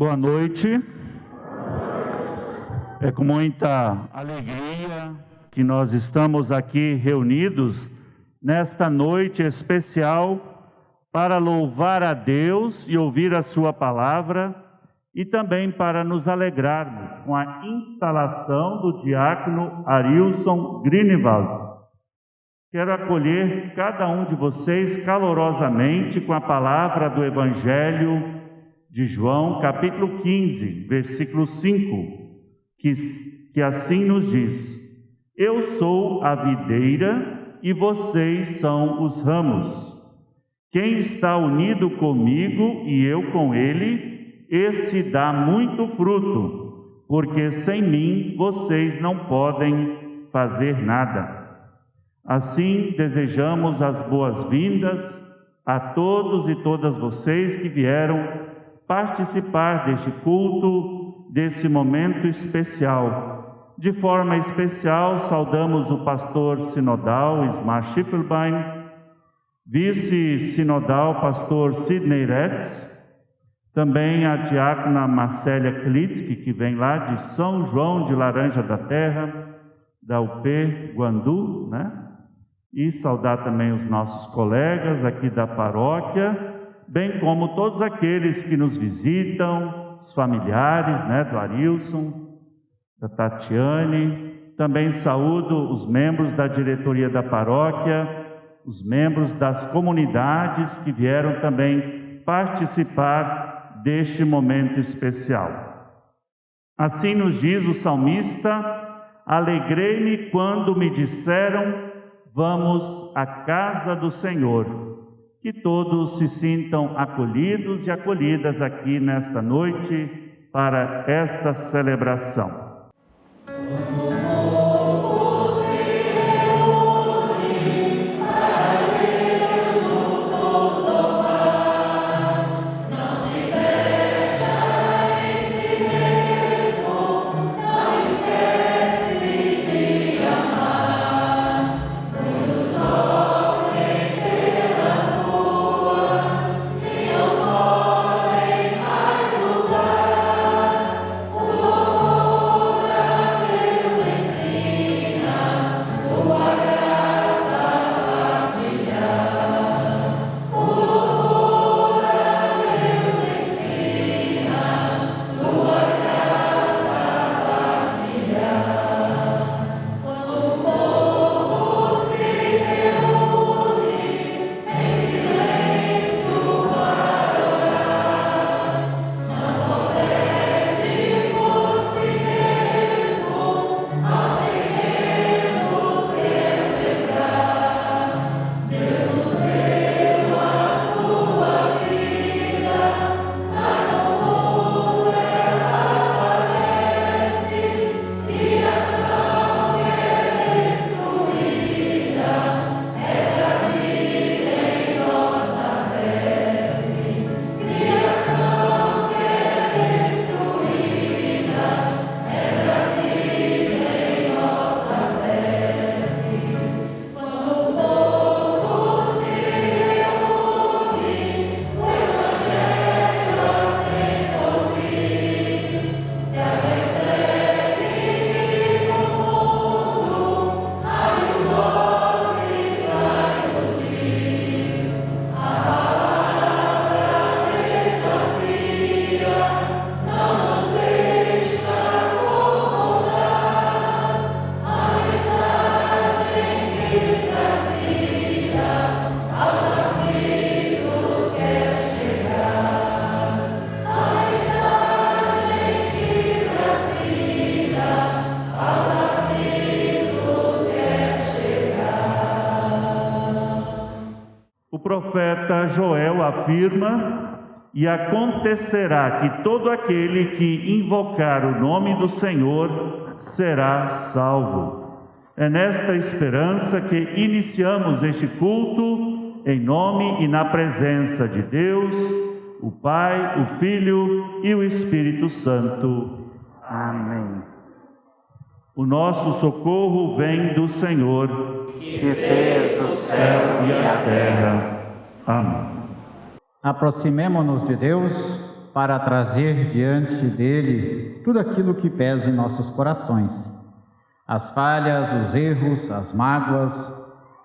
Boa noite. É com muita alegria que nós estamos aqui reunidos nesta noite especial para louvar a Deus e ouvir a sua palavra e também para nos alegrarmos com a instalação do diácono Arilson Greenwald. Quero acolher cada um de vocês calorosamente com a palavra do Evangelho de João, capítulo 15, versículo 5, que assim nos diz: Eu sou a videira e vocês são os ramos. Quem está unido comigo e eu com ele, esse dá muito fruto, porque sem mim vocês não podem fazer nada. Assim, desejamos as boas-vindas a todos e todas vocês que vieram participar deste culto, desse momento especial. De forma especial, saudamos o pastor sinodal Ismar Schiffelbein, vice-sinodal pastor Sidney Retz, também a diácona Marcélia Klitsky, que vem lá de São João de Laranja da Terra, da UP Guandu, né? E saudar também os nossos colegas aqui da paróquia, bem como todos aqueles que nos visitam, os familiares, né, do Arilson, da Tatiane. Também saúdo os membros da diretoria da paróquia, os membros das comunidades que vieram também participar deste momento especial. Assim nos diz o salmista: alegrei-me quando me disseram, vamos à casa do Senhor. Que todos se sintam acolhidos e acolhidas aqui nesta noite para esta celebração. O profeta Joel afirma: e acontecerá que todo aquele que invocar o nome do Senhor será salvo. É nesta esperança que iniciamos este culto em nome e na presença de Deus, o Pai, o Filho e o Espírito Santo. Amém. O nosso socorro vem do Senhor, que fez o céu e a terra. Amém. Aproximemo-nos de Deus para trazer diante dele tudo aquilo que pesa em nossos corações. As falhas, os erros, as mágoas,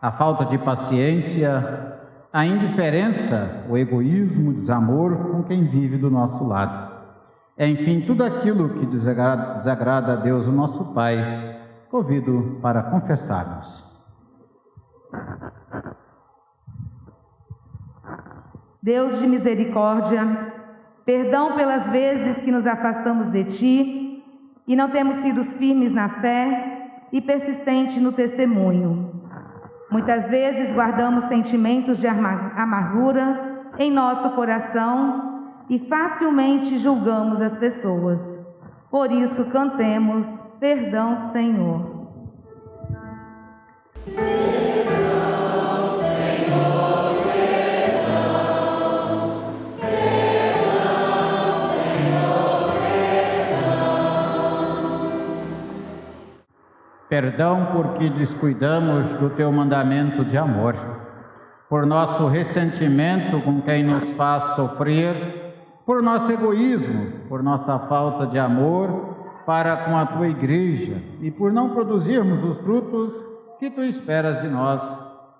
a falta de paciência, a indiferença, o egoísmo, o desamor com quem vive do nosso lado. Enfim, tudo aquilo que desagrada a Deus, o nosso Pai, convido para confessarmos. Deus de misericórdia, perdão pelas vezes que nos afastamos de Ti e não temos sido firmes na fé e persistentes no testemunho. Muitas vezes guardamos sentimentos de amargura em nosso coração e facilmente julgamos as pessoas. Por isso cantemos, perdão, Senhor. Perdão porque descuidamos do Teu mandamento de amor, por nosso ressentimento com quem nos faz sofrer, por nosso egoísmo, por nossa falta de amor para com a Tua Igreja e por não produzirmos os frutos que Tu esperas de nós.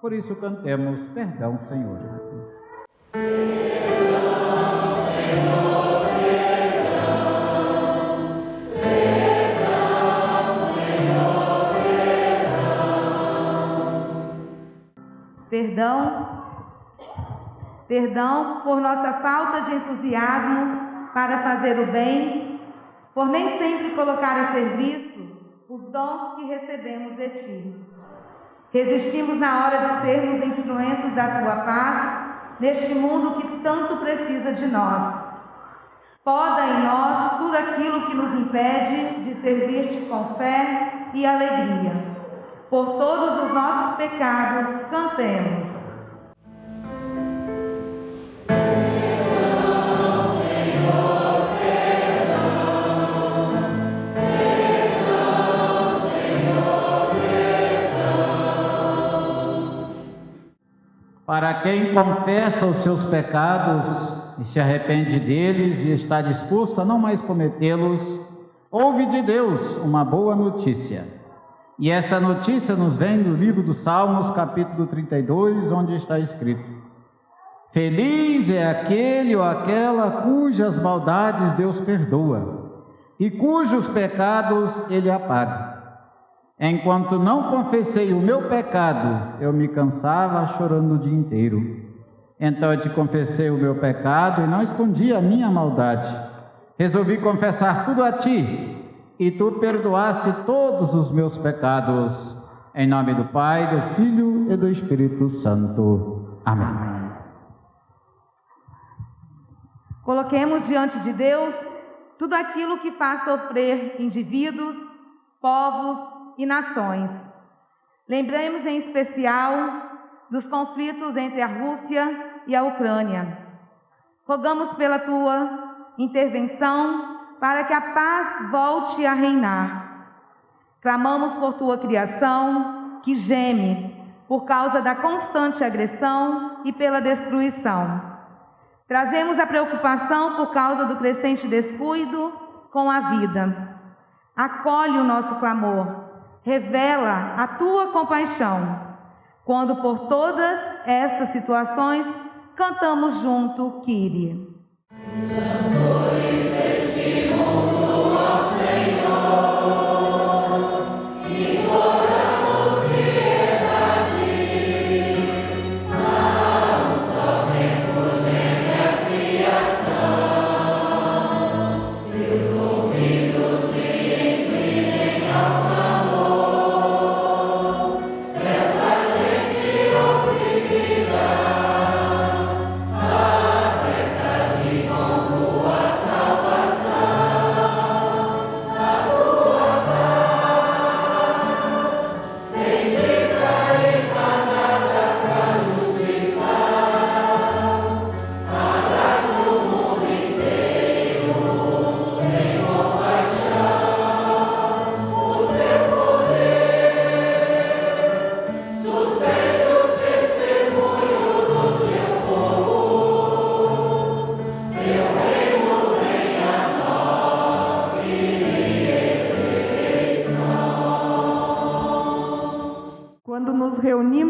Por isso cantemos, perdão, Senhor. Perdão por nossa falta de entusiasmo para fazer o bem, por nem sempre colocar a serviço os dons que recebemos de Ti. Resistimos na hora de sermos instrumentos da Tua paz, neste mundo que tanto precisa de nós. Poda em nós tudo aquilo que nos impede de servir-te com fé e alegria. Por todos os nossos pecados, cantemos. Para quem confessa os seus pecados e se arrepende deles e está disposto a não mais cometê-los, ouve de Deus uma boa notícia. E essa notícia nos vem do livro dos Salmos, capítulo 32, onde está escrito: Feliz é aquele ou aquela cujas maldades Deus perdoa e cujos pecados Ele apaga. Enquanto não confessei o meu pecado, eu me cansava chorando o dia inteiro. Então eu te confessei o meu pecado e não escondi a minha maldade. Resolvi confessar tudo a ti, e tu perdoaste todos os meus pecados. Em nome do Pai, do Filho e do Espírito Santo. Amém. Coloquemos diante de Deus tudo aquilo que faz sofrer indivíduos, povos e nações. Lembremos em especial dos conflitos entre a Rússia e a Ucrânia. Rogamos pela Tua intervenção para que a paz volte a reinar. Clamamos por Tua criação, que geme por causa da constante agressão e pela destruição. Trazemos a preocupação por causa do crescente descuido com a vida. Acolhe o nosso clamor. Revela a Tua compaixão, quando por todas estas situações cantamos junto, Kyrie. Concluir.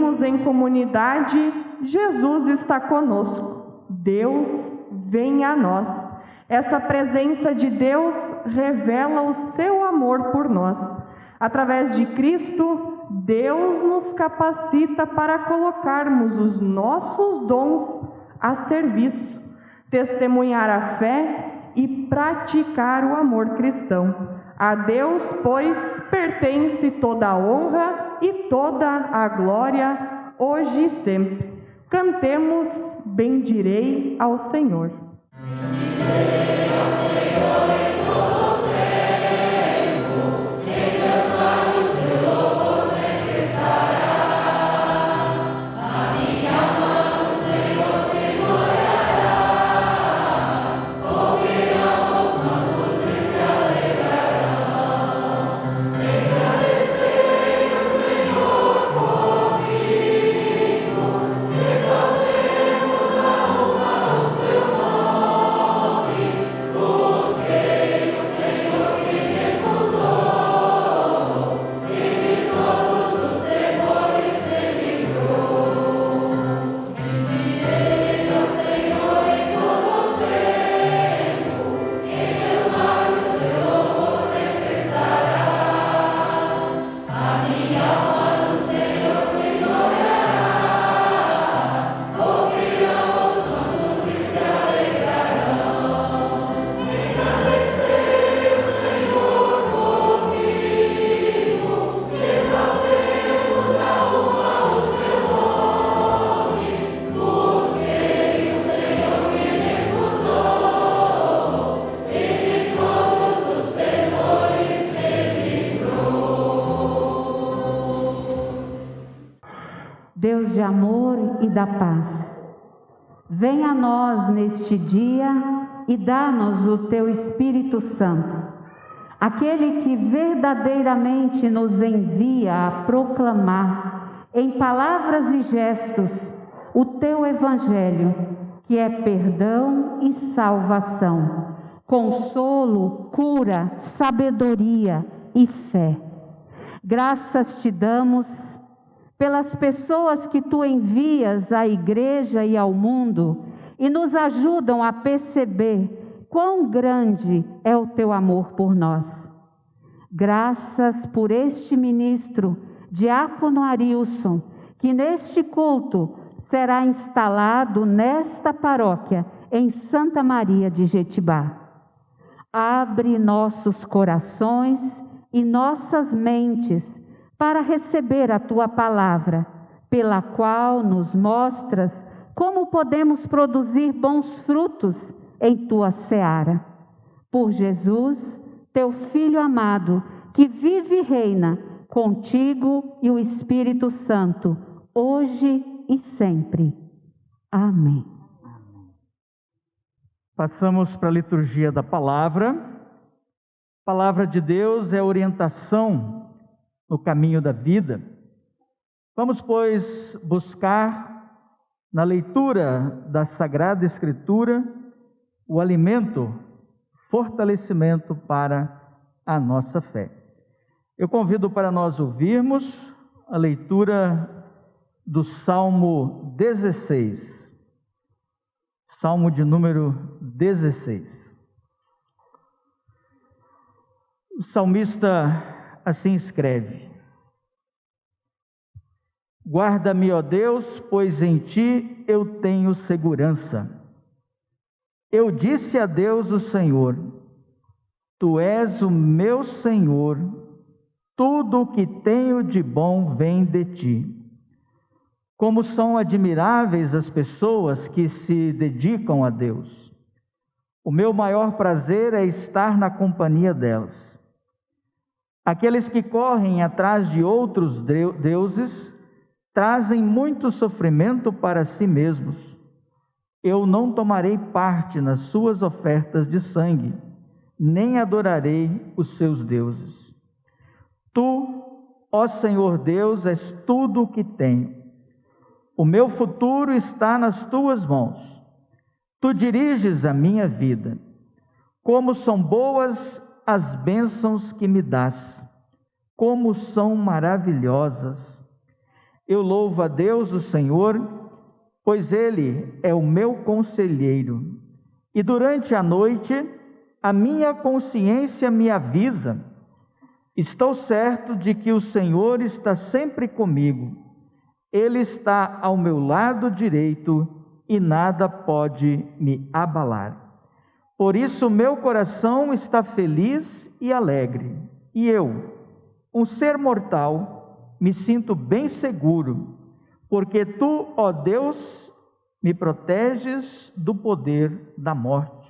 vivemos em comunidade, Jesus está conosco. Deus vem a nós. Essa presença de Deus revela o seu amor por nós. Através de Cristo, Deus nos capacita para colocarmos os nossos dons a serviço, testemunhar a fé e praticar o amor cristão. A Deus, pois, pertence toda a honra e toda a glória, hoje e sempre. Cantemos Bendirei ao Senhor. Bendirei ao Senhor em todo tempo, em meus lábios seu louvor sempre estará. A minha mão o Senhor segurará, ouvirão os nossos e se alegrarão. Engrandecei o Senhor comigo, exaltemos a uma o seu nome, busquei o Senhor que me escutou, e de todos os temores me livrou. Bendirei ao Senhor em todo tempo, em meus lábios seu louvor sempre estará. A minha alma no Senhor se gloriará, ouvirão os nossos e se alegrarão. Engrandecei o Senhor comigo, exaltemos a uma o seu nome, busquei o Senhor que me escutou, e de todos os temores me livrou. Deus de amor e da paz, venha a nós neste dia e dá-nos o teu Espírito Santo, aquele que verdadeiramente nos envia a proclamar, em palavras e gestos, o teu Evangelho, que é perdão e salvação, consolo, cura, sabedoria e fé. Graças te damos pelas pessoas que tu envias à igreja e ao mundo e nos ajudam a perceber quão grande é o teu amor por nós. Graças por este ministro, Diácono Arilson, que neste culto será instalado nesta paróquia em Santa Maria de Jetibá. Abre nossos corações e nossas mentes para receber a tua palavra, pela qual nos mostras como podemos produzir bons frutos em tua seara. Por Jesus, teu Filho amado, que vive e reina contigo e o Espírito Santo, hoje e sempre. Amém. Passamos para a liturgia da palavra. A palavra de Deus é orientação no caminho da vida. Vamos, pois, buscar na leitura da Sagrada Escritura o alimento, fortalecimento para a nossa fé. Eu convido para nós ouvirmos a leitura do Salmo 16, Salmo de número 16. O salmista assim escreve: guarda-me, ó Deus, pois em ti eu tenho segurança. Eu disse a Deus o Senhor: tu és o meu Senhor, tudo o que tenho de bom vem de ti. Como são admiráveis as pessoas que se dedicam a Deus. O meu maior prazer é estar na companhia delas. Aqueles que correm atrás de outros deuses trazem muito sofrimento para si mesmos. Eu não tomarei parte nas suas ofertas de sangue, nem adorarei os seus deuses. Tu, ó Senhor Deus, és tudo o que tenho. O meu futuro está nas tuas mãos. Tu diriges a minha vida. Como são boas as bênçãos que me dás, como são maravilhosas. Eu louvo a Deus, o Senhor, pois Ele é o meu conselheiro. E durante a noite, a minha consciência me avisa. Estou certo de que o Senhor está sempre comigo. Ele está ao meu lado direito e nada pode me abalar. Por isso meu coração está feliz e alegre. E eu, um ser mortal, me sinto bem seguro, porque tu, ó Deus, me proteges do poder da morte.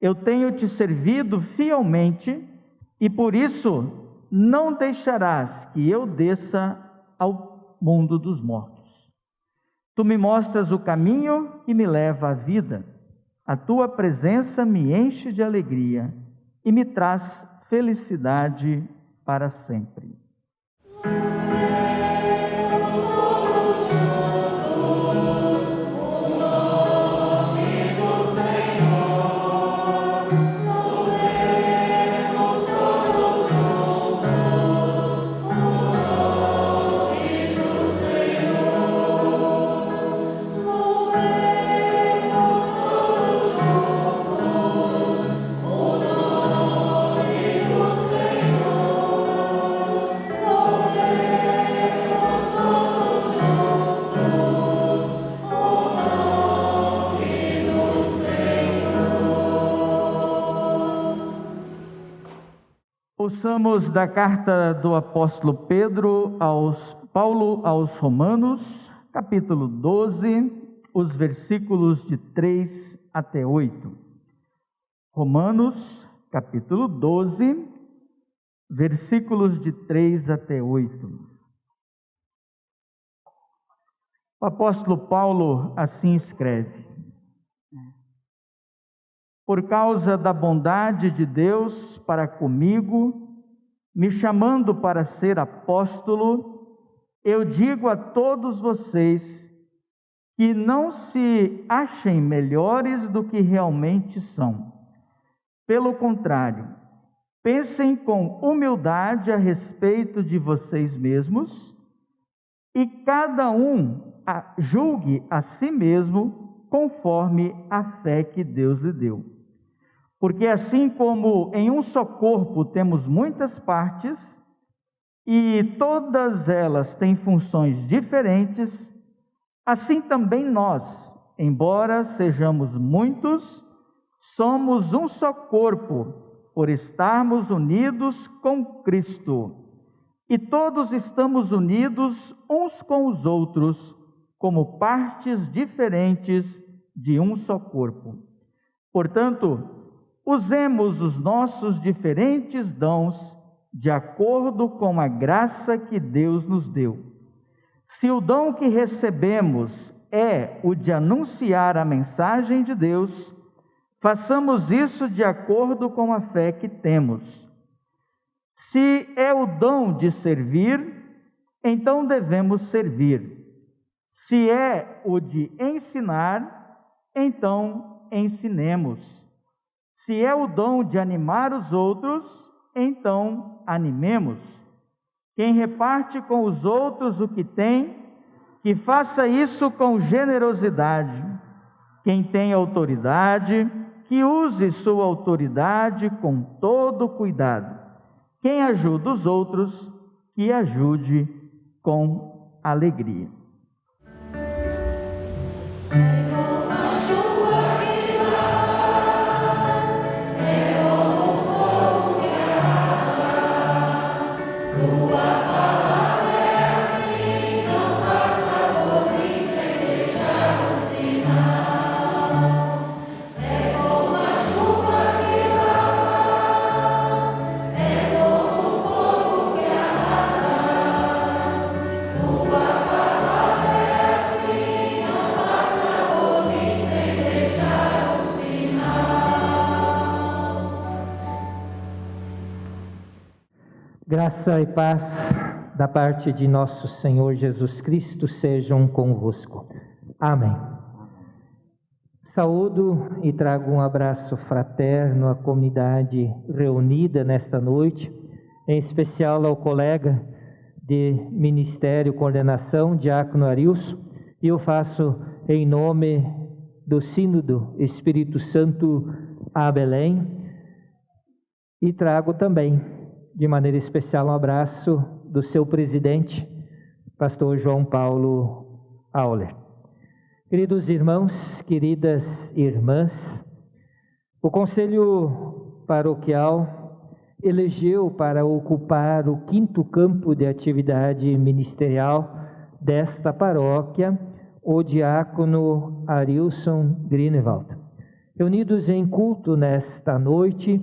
Eu tenho te servido fielmente e por isso não deixarás que eu desça ao mundo dos mortos. Tu me mostras o caminho que me leva à vida. A tua presença me enche de alegria e me traz felicidade para sempre. Ouçamos da carta do apóstolo Paulo aos Romanos, capítulo 12, os versículos de 3 até 8. Romanos, capítulo 12, versículos de 3 até 8. O apóstolo Paulo assim escreve: Por causa da bondade de Deus para comigo, me chamando para ser apóstolo, eu digo a todos vocês que não se achem melhores do que realmente são. Pelo contrário, pensem com humildade a respeito de vocês mesmos e cada um julgue a si mesmo conforme a fé que Deus lhe deu. Porque assim como em um só corpo temos muitas partes, e todas elas têm funções diferentes, assim também nós, embora sejamos muitos, somos um só corpo, por estarmos unidos com Cristo. E todos estamos unidos uns com os outros, como partes diferentes de um só corpo. Portanto, usemos os nossos diferentes dons de acordo com a graça que Deus nos deu. Se o dom que recebemos é o de anunciar a mensagem de Deus, façamos isso de acordo com a fé que temos. Se é o dom de servir, então devemos servir. Se é o de ensinar, então ensinemos. Se é o dom de animar os outros, então animemos. Quem reparte com os outros o que tem, que faça isso com generosidade. Quem tem autoridade, que use sua autoridade com todo cuidado. Quem ajuda os outros, que ajude com alegria. Graça e paz da parte de nosso Senhor Jesus Cristo sejam convosco. Amém. Saúdo e trago um abraço fraterno à comunidade reunida nesta noite, em especial ao colega de Ministério Coordenação, Diácono Arilson, e eu faço em nome do Sínodo Espírito Santo a Belém, e trago também, de maneira especial, um abraço do seu presidente, pastor João Paulo Auler. Queridos irmãos, queridas irmãs, o Conselho Paroquial elegeu para ocupar o 5º campo de atividade ministerial desta paróquia o diácono Arilson Grünewald. Reunidos em culto nesta noite,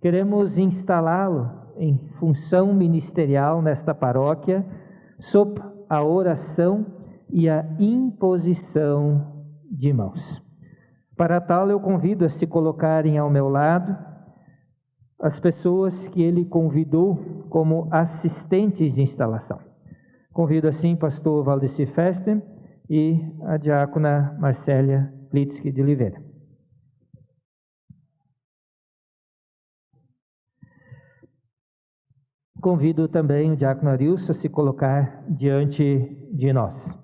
queremos instalá-lo em função ministerial nesta paróquia, sob a oração e a imposição de mãos. Para tal, eu convido a se colocarem ao meu lado as pessoas que ele convidou como assistentes de instalação. Convido assim o pastor Valdeci Festen e a diácona Marcélia Litzke de Oliveira. Convido também o diácono Arilson a se colocar diante de nós.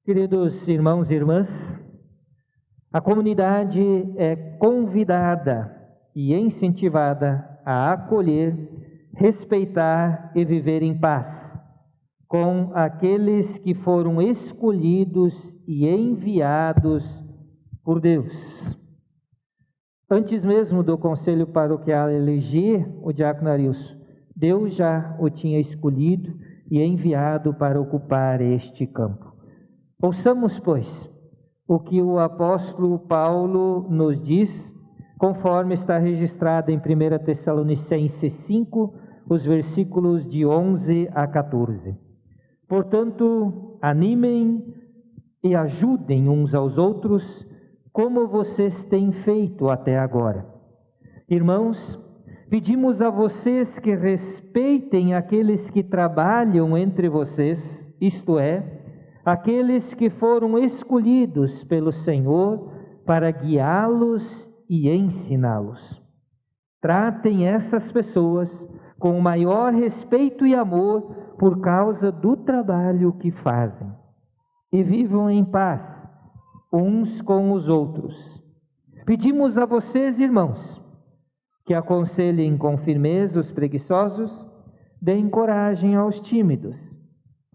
Queridos irmãos e irmãs, a comunidade é convidada e incentivada a acolher, respeitar e viver em paz com aqueles que foram escolhidos e enviados por Deus. Antes mesmo do Conselho Paroquial eleger o diácono Arilson, Deus já o tinha escolhido e enviado para ocupar este campo. Ouçamos, pois, o que o apóstolo Paulo nos diz, conforme está registrado em 1 Tessalonicenses 5, os versículos de 11 a 14. Portanto, animem e ajudem uns aos outros, como vocês têm feito até agora. Irmãos, pedimos a vocês que respeitem aqueles que trabalham entre vocês, isto é, aqueles que foram escolhidos pelo Senhor para guiá-los e ensiná-los. Tratem essas pessoas com o maior respeito e amor por causa do trabalho que fazem. E vivam em paz uns com os outros. Pedimos a vocês, irmãos, que aconselhem com firmeza os preguiçosos, deem coragem aos tímidos,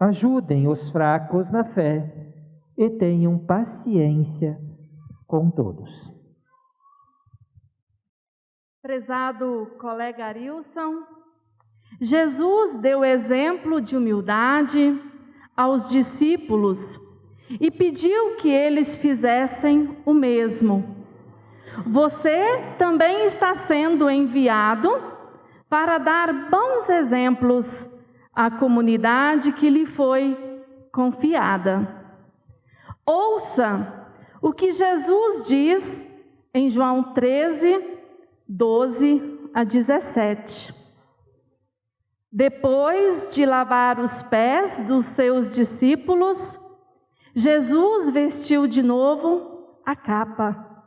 ajudem os fracos na fé e tenham paciência com todos. Prezado colega Arilson, Jesus deu exemplo de humildade aos discípulos e pediu que eles fizessem o mesmo. Você também está sendo enviado para dar bons exemplos à comunidade que lhe foi confiada. Ouça o que Jesus diz em João 13, 12 a 17. Depois de lavar os pés dos seus discípulos, Jesus vestiu de novo a capa.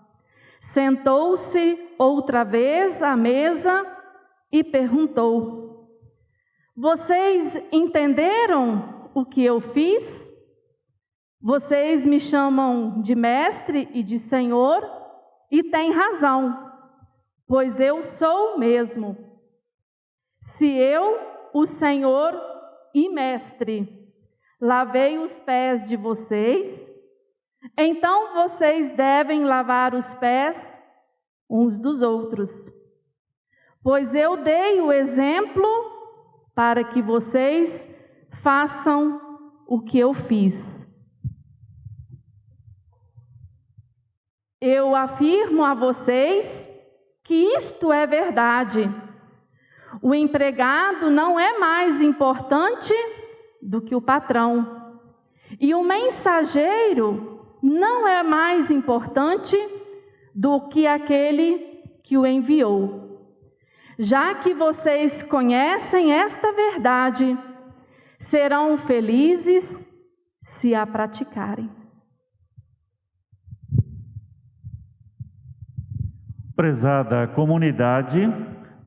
Sentou-se outra vez à mesa e perguntou: vocês entenderam o que eu fiz? Vocês me chamam de mestre e de senhor, e têm razão, pois eu sou mesmo. Se eu, o Senhor e mestre, lavei os pés de vocês, então vocês devem lavar os pés uns dos outros. Pois eu dei o exemplo para que vocês façam o que eu fiz. Eu afirmo a vocês que isto é verdade. O empregado não é mais importante do que o patrão, e o mensageiro não é mais importante do que aquele que o enviou. Já que vocês conhecem esta verdade, serão felizes se a praticarem. Prezada comunidade,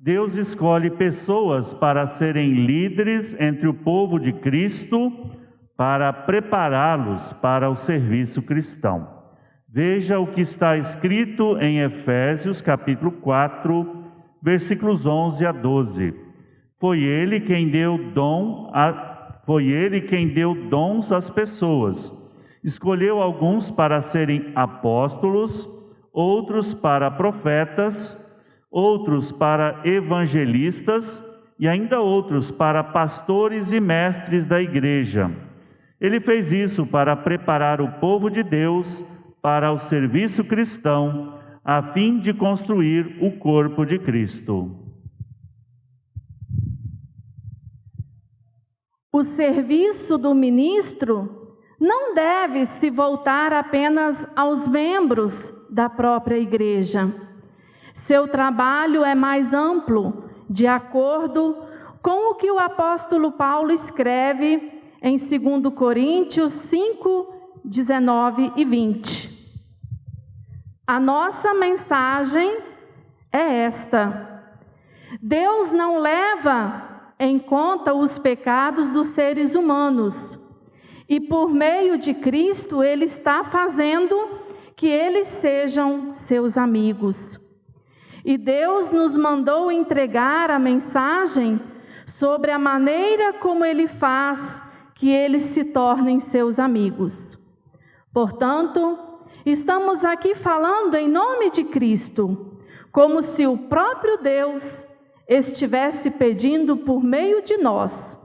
Deus escolhe pessoas para serem líderes entre o povo de Cristo para prepará-los para o serviço cristão. Veja o que está escrito em Efésios, capítulo 4, versículos 11 a 12. Foi ele quem deu dons às pessoas. Escolheu alguns para serem apóstolos, outros para profetas, outros para evangelistas e ainda outros para pastores e mestres da igreja. Ele fez isso para preparar o povo de Deus para o serviço cristão, a fim de construir o corpo de Cristo. O serviço do ministro não deve se voltar apenas aos membros da própria igreja. Seu trabalho é mais amplo, de acordo com o que o apóstolo Paulo escreve em 2 Coríntios 5, 19 e 20. A nossa mensagem é esta: Deus não leva em conta os pecados dos seres humanos, e por meio de Cristo Ele está fazendo que eles sejam seus amigos. E Deus nos mandou entregar a mensagem sobre a maneira como Ele faz que eles se tornem seus amigos. Portanto, estamos aqui falando em nome de Cristo, como se o próprio Deus estivesse pedindo por meio de nós.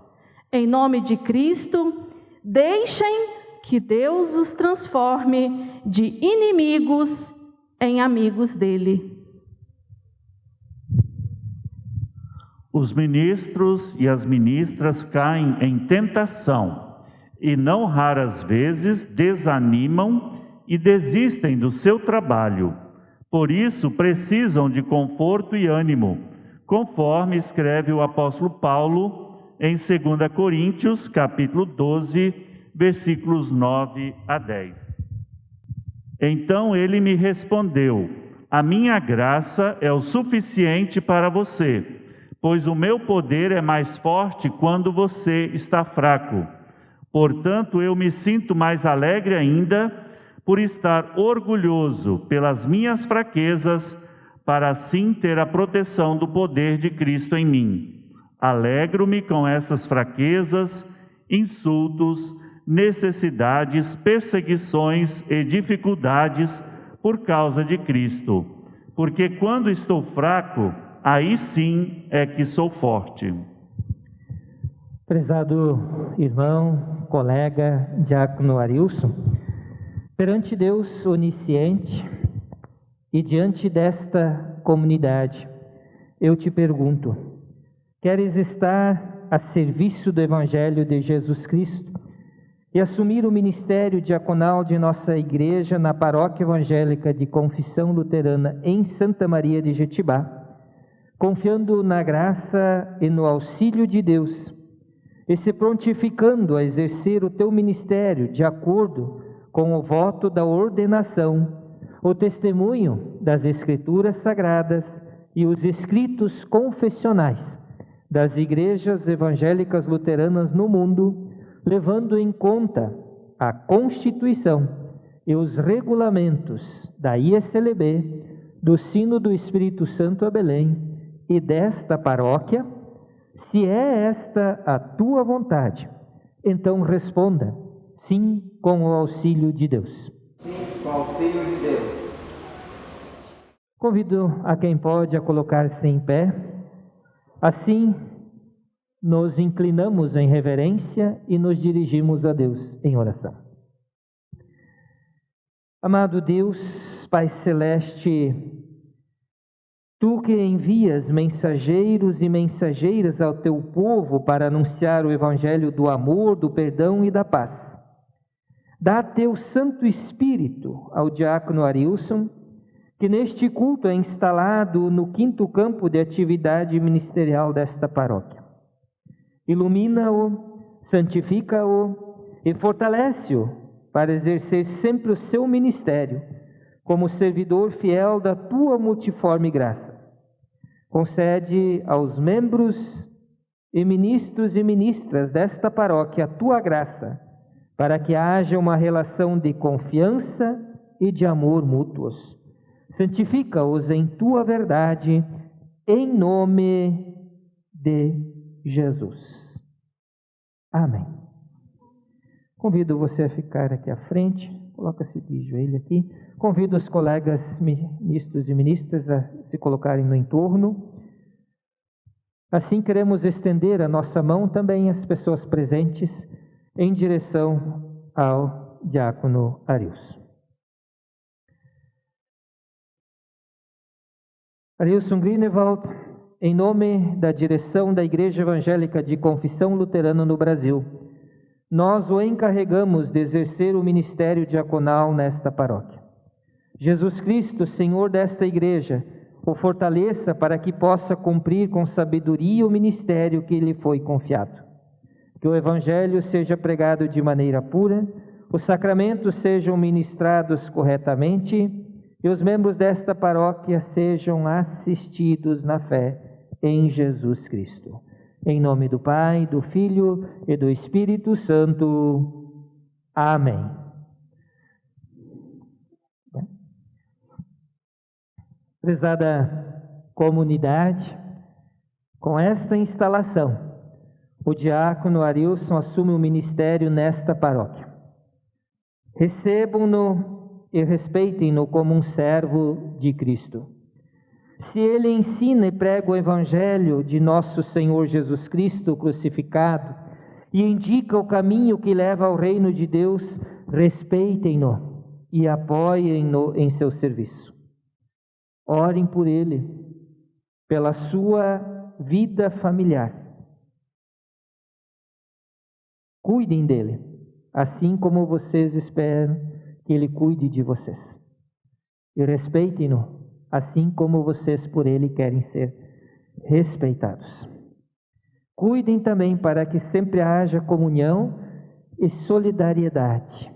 Em nome de Cristo, deixem que Deus os transforme de inimigos em amigos dele. Os ministros e as ministras caem em tentação e não raras vezes desanimam e desistem do seu trabalho. Por isso precisam de conforto e ânimo, conforme escreve o apóstolo Paulo em 2 Coríntios, capítulo 12, versículos 9 a 10. Então ele me respondeu: a minha graça é o suficiente para você, pois o meu poder é mais forte quando você está fraco. Portanto, eu me sinto mais alegre ainda por estar orgulhoso pelas minhas fraquezas, para assim ter a proteção do poder de Cristo em mim. Alegro-me com essas fraquezas, insultos, necessidades, perseguições e dificuldades por causa de Cristo, porque quando estou fraco, aí sim é que sou forte. Prezado irmão, colega, diácono Arilson, perante Deus onisciente e diante desta comunidade, eu te pergunto: queres estar a serviço do Evangelho de Jesus Cristo e assumir o ministério diaconal de nossa igreja na paróquia evangélica de Confissão Luterana em Santa Maria de Jetibá, confiando na graça e no auxílio de Deus, e se prontificando a exercer o teu ministério de acordo com o voto da ordenação, o testemunho das Escrituras Sagradas e os escritos confessionais das igrejas evangélicas luteranas no mundo, levando em conta a Constituição e os regulamentos da ISLB, do Sino do Espírito Santo a Belém e desta paróquia. Se é esta a tua vontade, então responda: sim, com o auxílio de Deus. Sim, com o auxílio de Deus. Convido a quem pode a colocar-se em pé. Assim, nos inclinamos em reverência e nos dirigimos a Deus em oração. Amado Deus, Pai Celeste, Tu que envias mensageiros e mensageiras ao Teu povo para anunciar o Evangelho do amor, do perdão e da paz, dá Teu Santo Espírito ao diácono Arilson, que neste culto é instalado no 5º campo de atividade ministerial desta paróquia. Ilumina-o, santifica-o e fortalece-o para exercer sempre o seu ministério, como servidor fiel da tua multiforme graça. Concede aos membros e ministros e ministras desta paróquia a tua graça, para que haja uma relação de confiança e de amor mútuos. Santifica-os em tua verdade, em nome de Jesus. Amém. Convido você a ficar aqui à frente, coloca-se de joelho aqui. Convido os colegas ministros e ministras a se colocarem no entorno. Assim queremos estender a nossa mão também às pessoas presentes em direção ao diácono Arilson. Arilson Grünewald, em nome da direção da Igreja Evangélica de Confissão Luterana no Brasil, nós o encarregamos de exercer o ministério diaconal nesta paróquia. Jesus Cristo, Senhor desta igreja, o fortaleça para que possa cumprir com sabedoria o ministério que lhe foi confiado. Que o Evangelho seja pregado de maneira pura, os sacramentos sejam ministrados corretamente e os membros desta paróquia sejam assistidos na fé em Jesus Cristo. Em nome do Pai, do Filho e do Espírito Santo. Amém. Prezada comunidade, com esta instalação, o diácono Arilson assume o ministério nesta paróquia. Recebam-no e respeitem-no como um servo de Cristo. Se ele ensina e prega o Evangelho de nosso Senhor Jesus Cristo crucificado e indica o caminho que leva ao reino de Deus, respeitem-no e apoiem-no em seu serviço. Orem por ele, pela sua vida familiar. Cuidem dele, assim como vocês esperam que ele cuide de vocês. E respeitem-no, assim como vocês por ele querem ser respeitados. Cuidem também para que sempre haja comunhão e solidariedade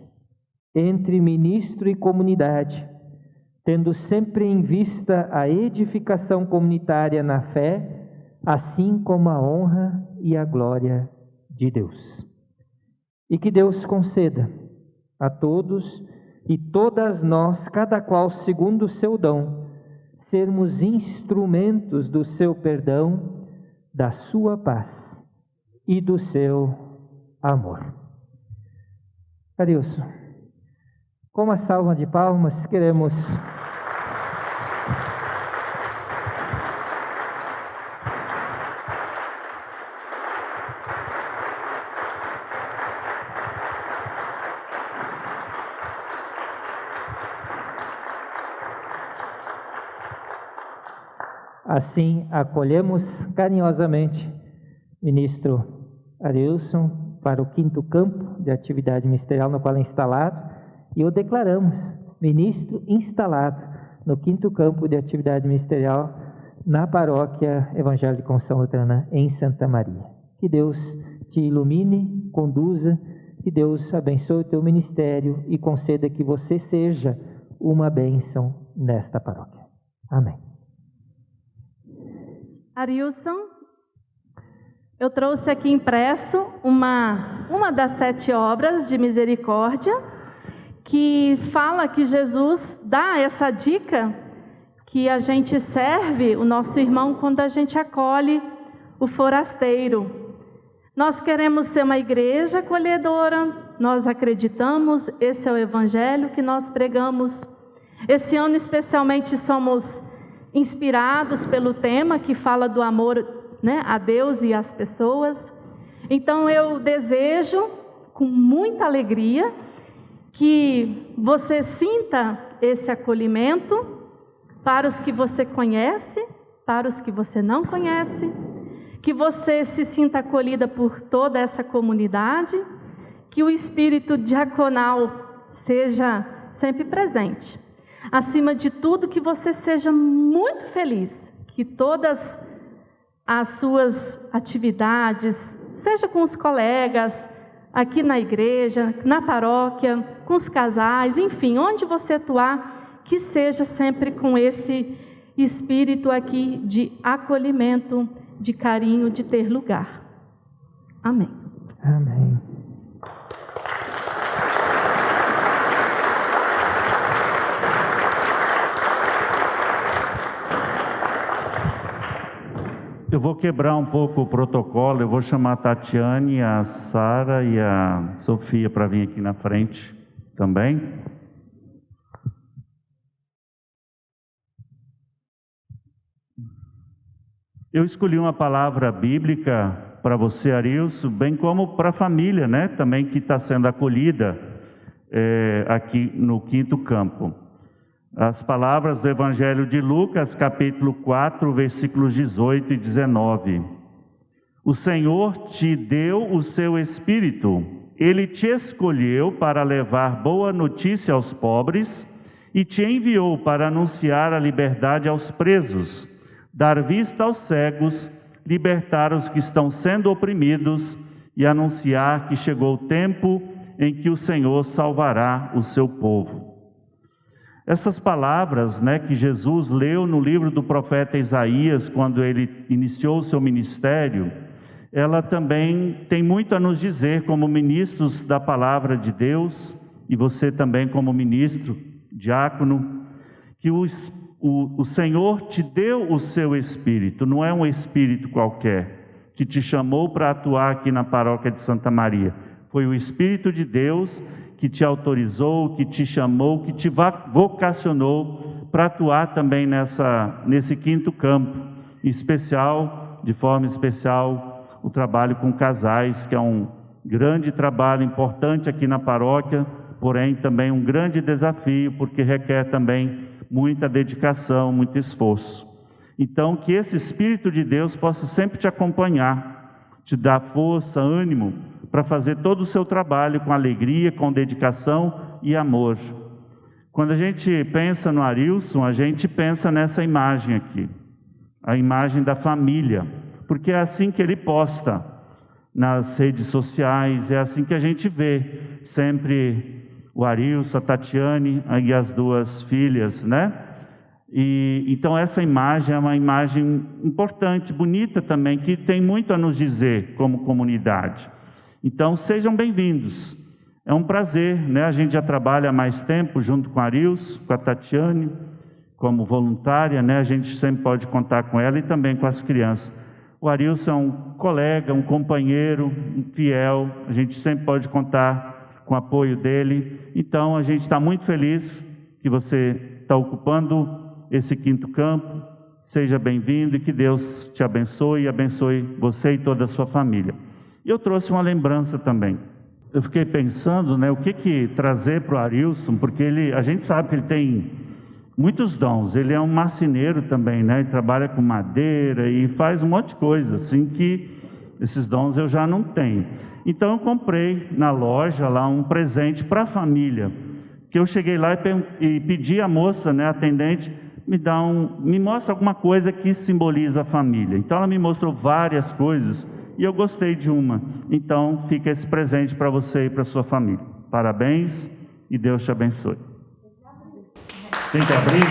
entre ministro e comunidade, tendo sempre em vista a edificação comunitária na fé, assim como a honra e a glória de Deus. E que Deus conceda a todos e todas nós, cada qual segundo o seu dom, sermos instrumentos do seu perdão, da sua paz e do seu amor. Arilson, com uma salva de palmas, queremos assim, acolhemos carinhosamente ministro Arilson para o 5º campo de atividade ministerial no qual é instalado e o declaramos ministro instalado no 5º campo de atividade ministerial na paróquia Evangelho de Confissão Luterana em Santa Maria. Que Deus te ilumine, conduza, que Deus abençoe o teu ministério e conceda que você seja uma bênção nesta paróquia. Amém. Arilson, eu trouxe aqui impresso uma das 7 obras de misericórdia, que fala que Jesus dá essa dica, que a gente serve o nosso irmão quando a gente acolhe o forasteiro. Nós queremos ser uma igreja acolhedora, nós acreditamos, esse é o evangelho que nós pregamos. Esse ano especialmente somos inspirados pelo tema que fala do amor, né, a Deus e às pessoas. Então eu desejo, com muita alegria, que você sinta esse acolhimento para os que você conhece, para os que você não conhece, que você se sinta acolhida por toda essa comunidade, que o espírito diaconal seja sempre presente. Acima de tudo, que você seja muito feliz, que todas as suas atividades, seja com os colegas, aqui na igreja, na paróquia, com os casais, enfim, onde você atuar, que seja sempre com esse espírito aqui de acolhimento, de carinho, de ter lugar. Amém. Amém. Eu vou quebrar um pouco o protocolo, eu vou chamar a Tatiane, a Sara e a Sofia para vir aqui na frente também. Eu escolhi uma palavra bíblica para você, Arilson, bem como para a família, né? Também que está sendo acolhida aqui no Quinto Campo. As palavras do Evangelho de Lucas, capítulo 4, versículos 18 e 19. O Senhor te deu o seu Espírito, Ele te escolheu para levar boa notícia aos pobres e te enviou para anunciar a liberdade aos presos, dar vista aos cegos, libertar os que estão sendo oprimidos e anunciar que chegou o tempo em que o Senhor salvará o seu povo. Essas palavras, né, que Jesus leu no livro do profeta Isaías, quando ele iniciou o seu ministério, ela também tem muito a nos dizer como ministros da palavra de Deus, e você também como ministro, diácono, que o Senhor te deu o seu Espírito, não é um Espírito qualquer, que te chamou para atuar aqui na paróquia de Santa Maria. Foi o Espírito de Deus que te autorizou, que te chamou, que te vocacionou para atuar também nesse quinto campo, em especial, de forma especial, o trabalho com casais, que é um grande trabalho importante aqui na paróquia, porém também um grande desafio, porque requer também muita dedicação, muito esforço. Então, que esse Espírito de Deus possa sempre te acompanhar, te dar força, ânimo, para fazer todo o seu trabalho com alegria, com dedicação e amor. Quando a gente pensa no Arilson, a gente pensa nessa imagem aqui, a imagem da família, porque é assim que ele posta nas redes sociais, é assim que a gente vê sempre o Arilson, a Tatiane e as duas filhas, né? E então essa imagem é uma imagem importante, bonita também, que tem muito a nos dizer como comunidade. Então sejam bem-vindos, é um prazer, né? A gente já trabalha há mais tempo junto com a Arilson, com a Tatiane, como voluntária, né? A gente sempre pode contar com ela e também com as crianças. O Arilson é um colega, um companheiro, um fiel, a gente sempre pode contar com o apoio dele. Então a gente está muito feliz que você está ocupando esse quinto campo. Seja bem-vindo e que Deus te abençoe e abençoe você e toda a sua família. E eu trouxe uma lembrança também. Eu fiquei pensando, né, o que trazer para o Arilson, porque a gente sabe que ele tem muitos dons. Ele é um marceneiro também, né? Ele trabalha com madeira e faz um monte de coisa, assim, que esses dons eu já não tenho. Então eu comprei na loja lá um presente para a família, que eu cheguei lá e pedi à moça, né, atendente, me mostra alguma coisa que simboliza a família. Então ela me mostrou várias coisas e eu gostei de uma. Então fica esse presente para você e para sua família. Parabéns e Deus te abençoe. Tem que abrir?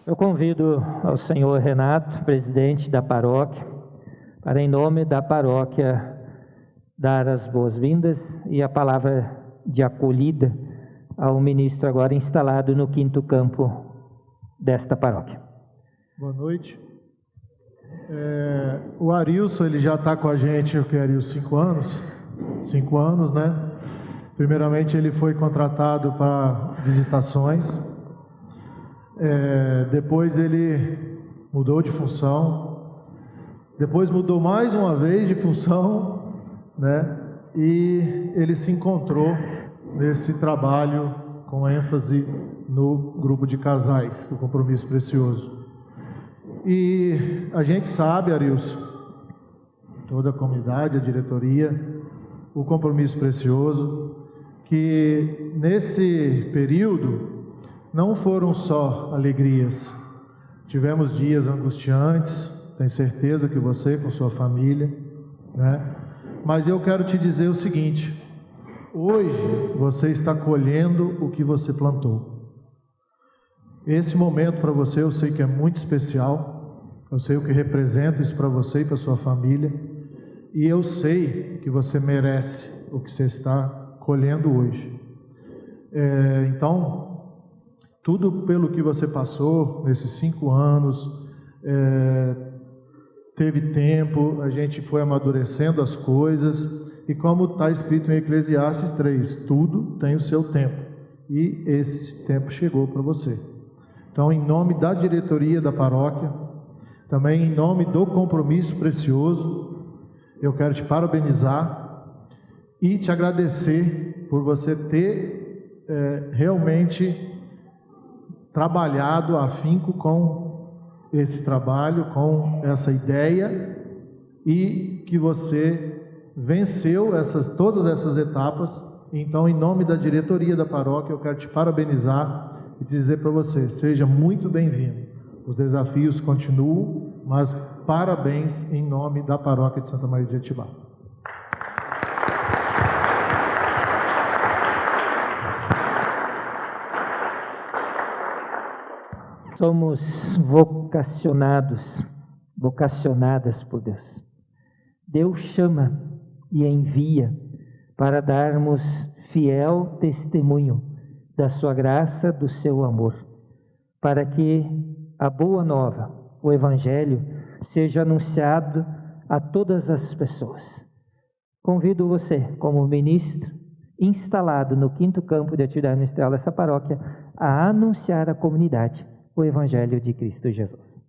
Eu convido ao senhor Renato, presidente da paróquia, para em nome da paróquia dar as boas-vindas e a palavra de acolhida ao ministro agora instalado no quinto campo desta paróquia. Boa noite. O Arilson, ele já está com a gente, eu quero 5 anos. 5 anos, né? Primeiramente, ele foi contratado para visitações. Depois ele mudou de função. Depois mudou mais uma vez de função, né? E ele se encontrou nesse trabalho com ênfase no grupo de casais, do Compromisso Precioso. E a gente sabe, Arilson, toda a comunidade, a diretoria, o Compromisso Precioso, que nesse período não foram só alegrias, tivemos dias angustiantes, tenho certeza que você com sua família, né? Mas eu quero te dizer o seguinte: hoje você está colhendo o que você plantou. Esse momento para você eu sei que é muito especial, eu sei o que representa isso para você e para sua família, e eu sei que você merece o que você está colhendo hoje. Então, tudo pelo que você passou nesses 5 anos, teve tempo, a gente foi amadurecendo as coisas, e como está escrito em Eclesiastes 3, tudo tem o seu tempo, e esse tempo chegou para você. Então, em nome da diretoria da paróquia, também em nome do compromisso precioso, eu quero te parabenizar e te agradecer por você ter realmente trabalhado afinco com esse trabalho, com essa ideia, e que você venceu todas essas etapas. Então, em nome da diretoria da paróquia, eu quero te parabenizar e dizer para você: seja muito bem-vindo. Os desafios continuam, mas parabéns em nome da paróquia de Santa Maria de Jetibá. Somos vocacionadas por Deus. Deus chama e envia para darmos fiel testemunho da sua graça, do seu amor, para que a boa nova, o Evangelho, seja anunciado a todas as pessoas. Convido você, como ministro instalado no 5º campo de atividade ministerial dessa paróquia, a anunciar à comunidade o Evangelho de Cristo Jesus.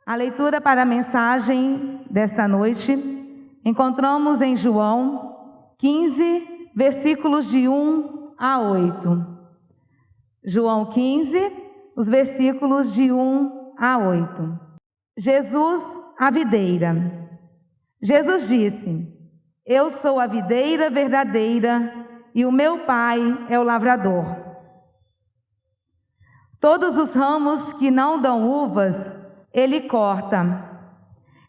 A leitura para a mensagem desta noite encontramos em João 15, versículos de 1 a 8. João 15, os versículos de 1 a 8. Jesus, a videira. Jesus disse: Eu sou a videira verdadeira e o meu Pai é o lavrador. Todos os ramos que não dão uvas, ele corta,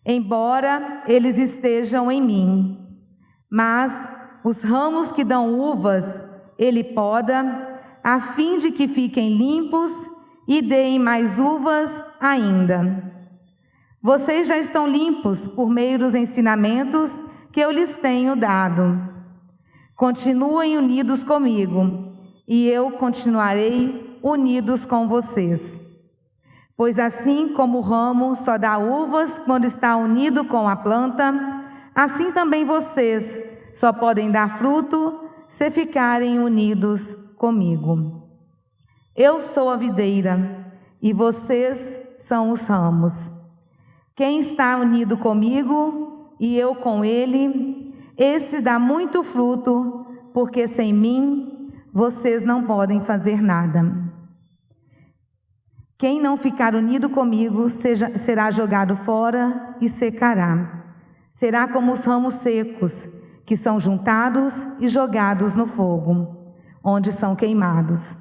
embora eles estejam em mim. Mas os ramos que dão uvas, ele poda, a fim de que fiquem limpos e deem mais uvas ainda. Vocês já estão limpos por meio dos ensinamentos que eu lhes tenho dado. Continuem unidos comigo, e eu continuarei unidos com vocês. Pois assim como o ramo só dá uvas quando está unido com a planta, assim também vocês só podem dar fruto se ficarem unidos comigo. Eu sou a videira e vocês são os ramos. Quem está unido comigo e eu com ele, esse dá muito fruto, porque sem mim vocês não podem fazer nada. Quem não ficar unido comigo será jogado fora e secará. Será como os ramos secos, que são juntados e jogados no fogo, onde são queimados.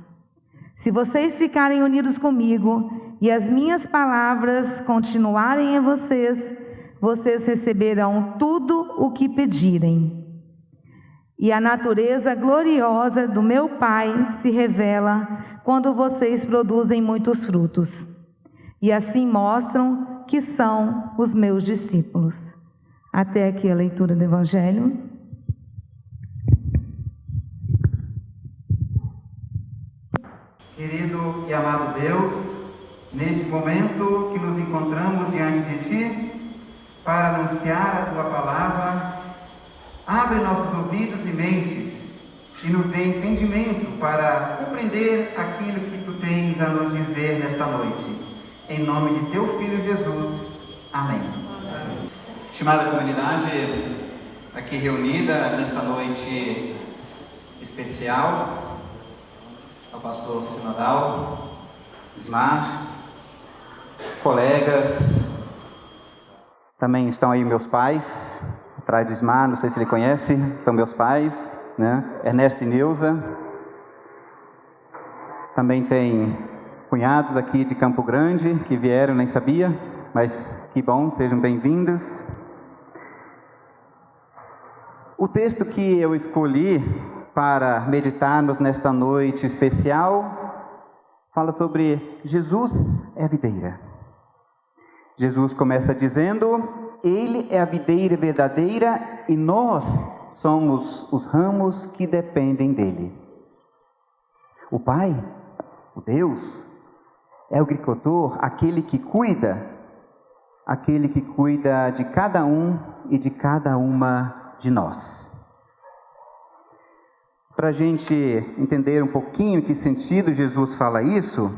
Se vocês ficarem unidos comigo e as minhas palavras continuarem em vocês, vocês receberão tudo o que pedirem. E a natureza gloriosa do meu Pai se revela quando vocês produzem muitos frutos, e assim mostram que são os meus discípulos. Até aqui a leitura do Evangelho. Querido e amado Deus, neste momento que nos encontramos diante de Ti, para anunciar a Tua palavra, abre nossos ouvidos e mentes e nos dê entendimento para compreender aquilo que Tu tens a nos dizer nesta noite. Em nome de Teu Filho Jesus. Amém. Estimada comunidade, aqui reunida nesta noite especial, ao pastor sinodal, Ismar, colegas, também estão aí meus pais, atrás do Ismar, não sei se ele conhece, são meus pais, né? Ernesto e Neuza. Também tem cunhados aqui de Campo Grande que vieram, nem sabia, mas que bom, sejam bem-vindos. O texto que eu escolhi para meditarmos nesta noite especial fala sobre Jesus é a videira. Jesus começa dizendo: Ele é a videira verdadeira e nós somos os ramos que dependem dele. O Pai, o Deus, é o agricultor, aquele que cuida de cada um e de cada uma de nós. Para a gente entender um pouquinho em que sentido Jesus fala isso,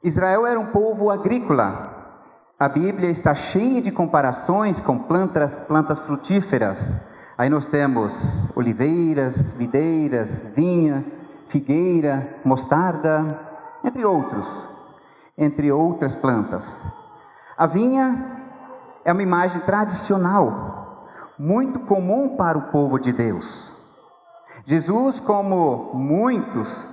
Israel era um povo agrícola. A Bíblia está cheia de comparações com plantas frutíferas. Aí nós temos oliveiras, videiras, vinha, figueira, mostarda, entre outras plantas. A vinha é uma imagem tradicional, muito comum para o povo de Deus. Jesus, como muitos,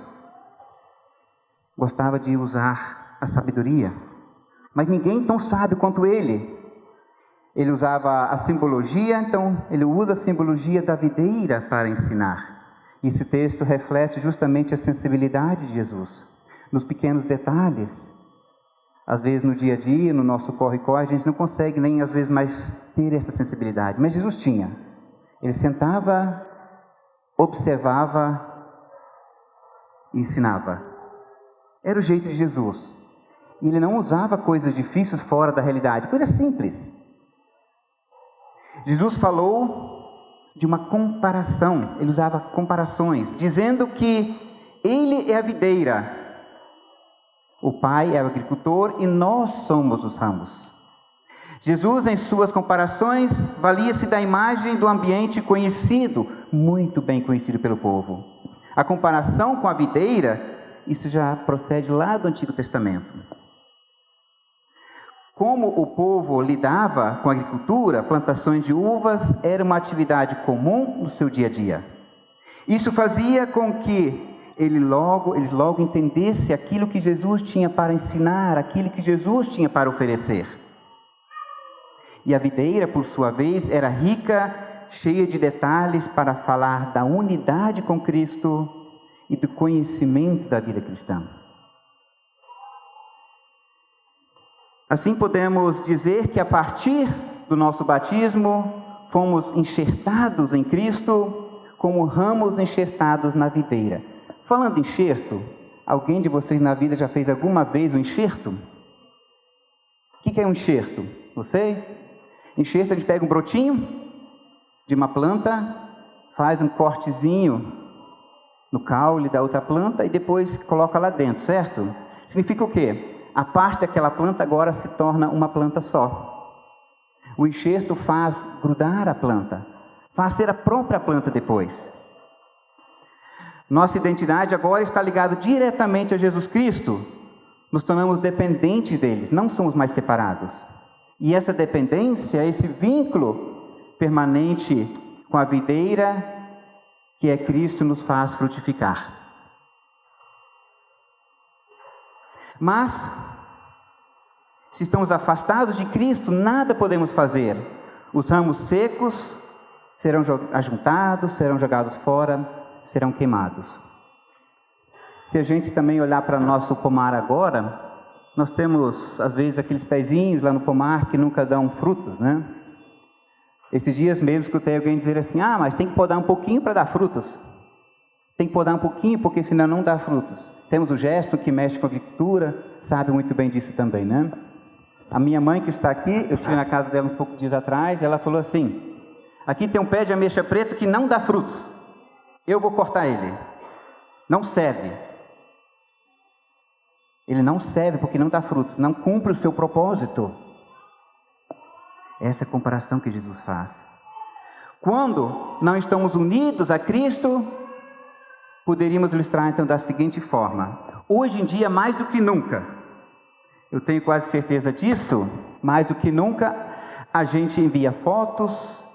gostava de usar a sabedoria, mas ninguém tão sábio quanto ele. Ele usava a simbologia, então ele usa a simbologia da videira para ensinar. Esse texto reflete justamente a sensibilidade de Jesus, nos pequenos detalhes. Às vezes no dia a dia, no nosso corre-corre, a gente não consegue nem às vezes mais ter essa sensibilidade, mas Jesus tinha. Ele sentava, observava e ensinava. Era o jeito de Jesus. E ele não usava coisas difíceis fora da realidade, coisas simples. Jesus falou de uma comparação, ele usava comparações, dizendo que ele é a videira, o Pai é o agricultor e nós somos os ramos. Jesus, em suas comparações, valia-se da imagem do ambiente conhecido, muito bem conhecido pelo povo. A comparação com a videira, isso já procede lá do Antigo Testamento. Como o povo lidava com a agricultura, plantações de uvas era uma atividade comum no seu dia a dia. Isso fazia com que eles logo entendessem aquilo que Jesus tinha para ensinar, aquilo que Jesus tinha para oferecer. E a videira, por sua vez, era rica, cheia de detalhes para falar da unidade com Cristo e do conhecimento da vida cristã. Assim podemos dizer que a partir do nosso batismo, fomos enxertados em Cristo como ramos enxertados na videira. Falando em enxerto, alguém de vocês na vida já fez alguma vez um enxerto? O que é um enxerto? Vocês? Enxerto, a gente pega um brotinho de uma planta, faz um cortezinho no caule da outra planta e depois coloca lá dentro, certo? Significa o quê? A parte daquela planta agora se torna uma planta só. O enxerto faz grudar a planta, faz ser a própria planta depois. Nossa identidade agora está ligada diretamente a Jesus Cristo. Nos tornamos dependentes dele, não somos mais separados. E essa dependência, esse vínculo permanente com a videira, que é Cristo, nos faz frutificar. Mas, se estamos afastados de Cristo, nada podemos fazer. Os ramos secos serão ajuntados, serão jogados fora, serão queimados. Se a gente também olhar para nosso pomar agora, nós temos, às vezes, aqueles pezinhos lá no pomar que nunca dão frutos, né? Esses dias mesmo escutei alguém dizer assim, mas tem que podar um pouquinho para dar frutos. Tem que podar um pouquinho, porque senão não dá frutos. Temos o Gerson, que mexe com a agricultura, sabe muito bem disso também, né? A minha mãe que está aqui, eu estive na casa dela um pouco de dias atrás, ela falou assim, aqui tem um pé de ameixa preto que não dá frutos. Eu vou cortar ele. Não serve. Ele não serve porque não dá frutos, não cumpre o seu propósito. Essa é a comparação que Jesus faz. Quando não estamos unidos a Cristo, poderíamos ilustrar então da seguinte forma. Hoje em dia, mais do que nunca, eu tenho quase certeza disso, mais do que nunca, a gente envia fotos,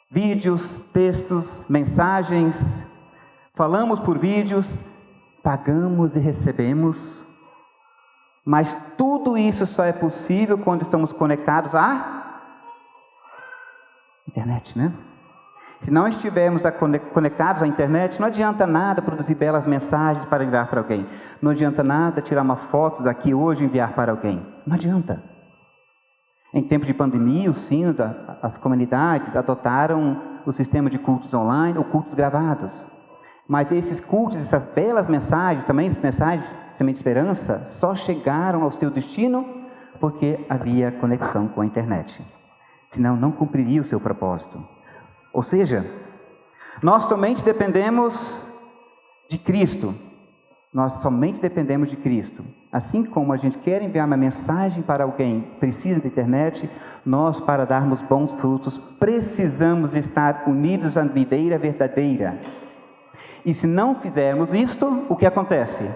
vídeos, textos, mensagens, falamos por vídeos, pagamos e recebemos, mas tudo isso só é possível quando estamos conectados à internet, né? Se não estivermos conectados à internet, não adianta nada produzir belas mensagens para enviar para alguém. Não adianta nada tirar uma foto daqui hoje e enviar para alguém. Não adianta. Em tempo de pandemia, o sino, as comunidades adotaram o sistema de cultos online ou cultos gravados. Mas esses cultos, essas belas mensagens, também mensagens de semente de esperança, só chegaram ao seu destino porque havia conexão com a internet. Senão não cumpriria o seu propósito. Ou seja, nós somente dependemos de Cristo. Nós somente dependemos de Cristo. Assim como a gente quer enviar uma mensagem para alguém que precisa da internet, nós, para darmos bons frutos, precisamos estar unidos à videira verdadeira. E se não fizermos isto, o que acontece?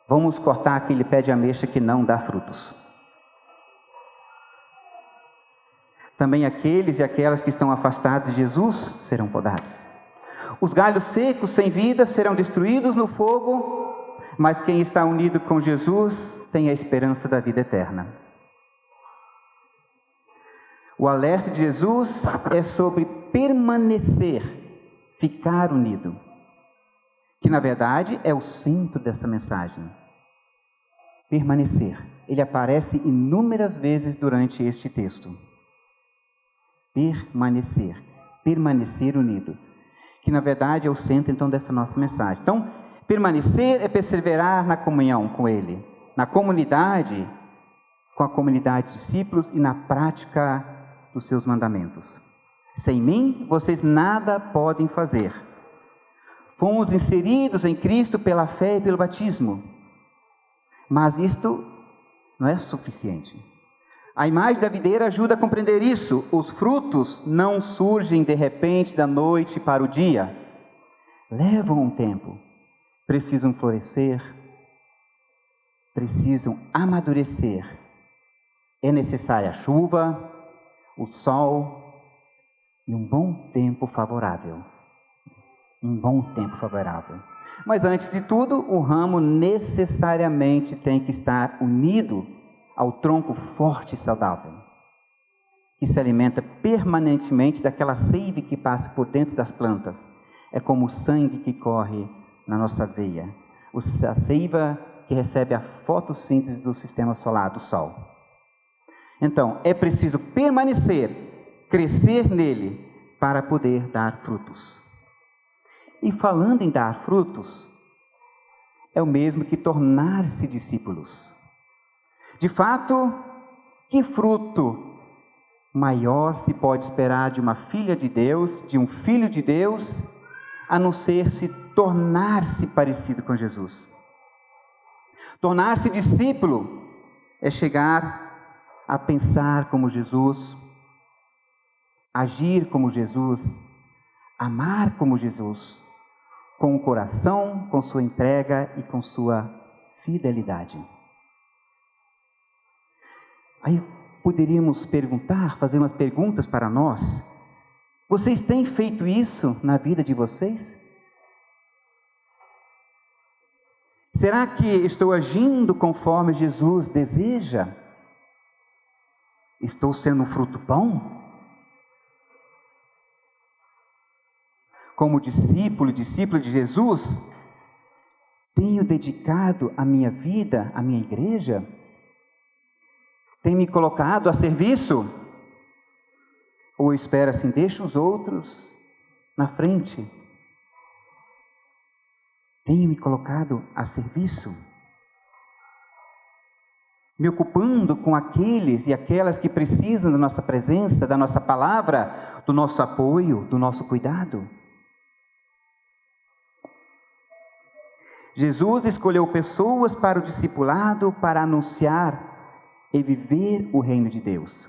Vamos cortar aquele pé de ameixa que não dá frutos. Também aqueles e aquelas que estão afastados de Jesus serão podados. Os galhos secos, sem vida, serão destruídos no fogo, mas quem está unido com Jesus tem a esperança da vida eterna. O alerta de Jesus é sobre permanecer, ficar unido, que na verdade é o centro dessa mensagem. Permanecer. Ele aparece inúmeras vezes durante este texto. Permanecer, permanecer unido, que na verdade é o centro então dessa nossa mensagem. Então, permanecer é perseverar na comunhão com Ele, na comunidade, com a comunidade de discípulos e na prática dos seus mandamentos. Sem mim, vocês nada podem fazer. Fomos inseridos em Cristo pela fé e pelo batismo, mas isto não é suficiente. A imagem da videira ajuda a compreender isso. Os frutos não surgem de repente da noite para o dia. Levam um tempo. Precisam florescer. Precisam amadurecer. É necessária a chuva, o sol e um bom tempo favorável. Um bom tempo favorável. Mas antes de tudo, o ramo necessariamente tem que estar unido ao tronco forte e saudável, que se alimenta permanentemente daquela seiva que passa por dentro das plantas. É como o sangue que corre na nossa veia, a seiva que recebe a fotossíntese do sistema solar, do Sol. Então, é preciso permanecer, crescer nele, para poder dar frutos. E falando em dar frutos, é o mesmo que tornar-se discípulos. De fato, que fruto maior se pode esperar de uma filha de Deus, de um filho de Deus, a não ser se tornar-se parecido com Jesus? Tornar-se discípulo é chegar a pensar como Jesus, agir como Jesus, amar como Jesus, com o coração, com sua entrega e com sua fidelidade. Aí poderíamos perguntar, fazer umas perguntas para nós. Vocês têm feito isso na vida de vocês? Será que estou agindo conforme Jesus deseja? Estou sendo um fruto bom? Como discípulo de Jesus, tenho dedicado a minha vida à minha igreja? Tenho me colocado a serviço? Ou espero assim, deixa os outros na frente? Tenho me colocado a serviço? Me ocupando com aqueles e aquelas que precisam da nossa presença, da nossa palavra, do nosso apoio, do nosso cuidado? Jesus escolheu pessoas para o discipulado, para anunciar e viver o reino de Deus.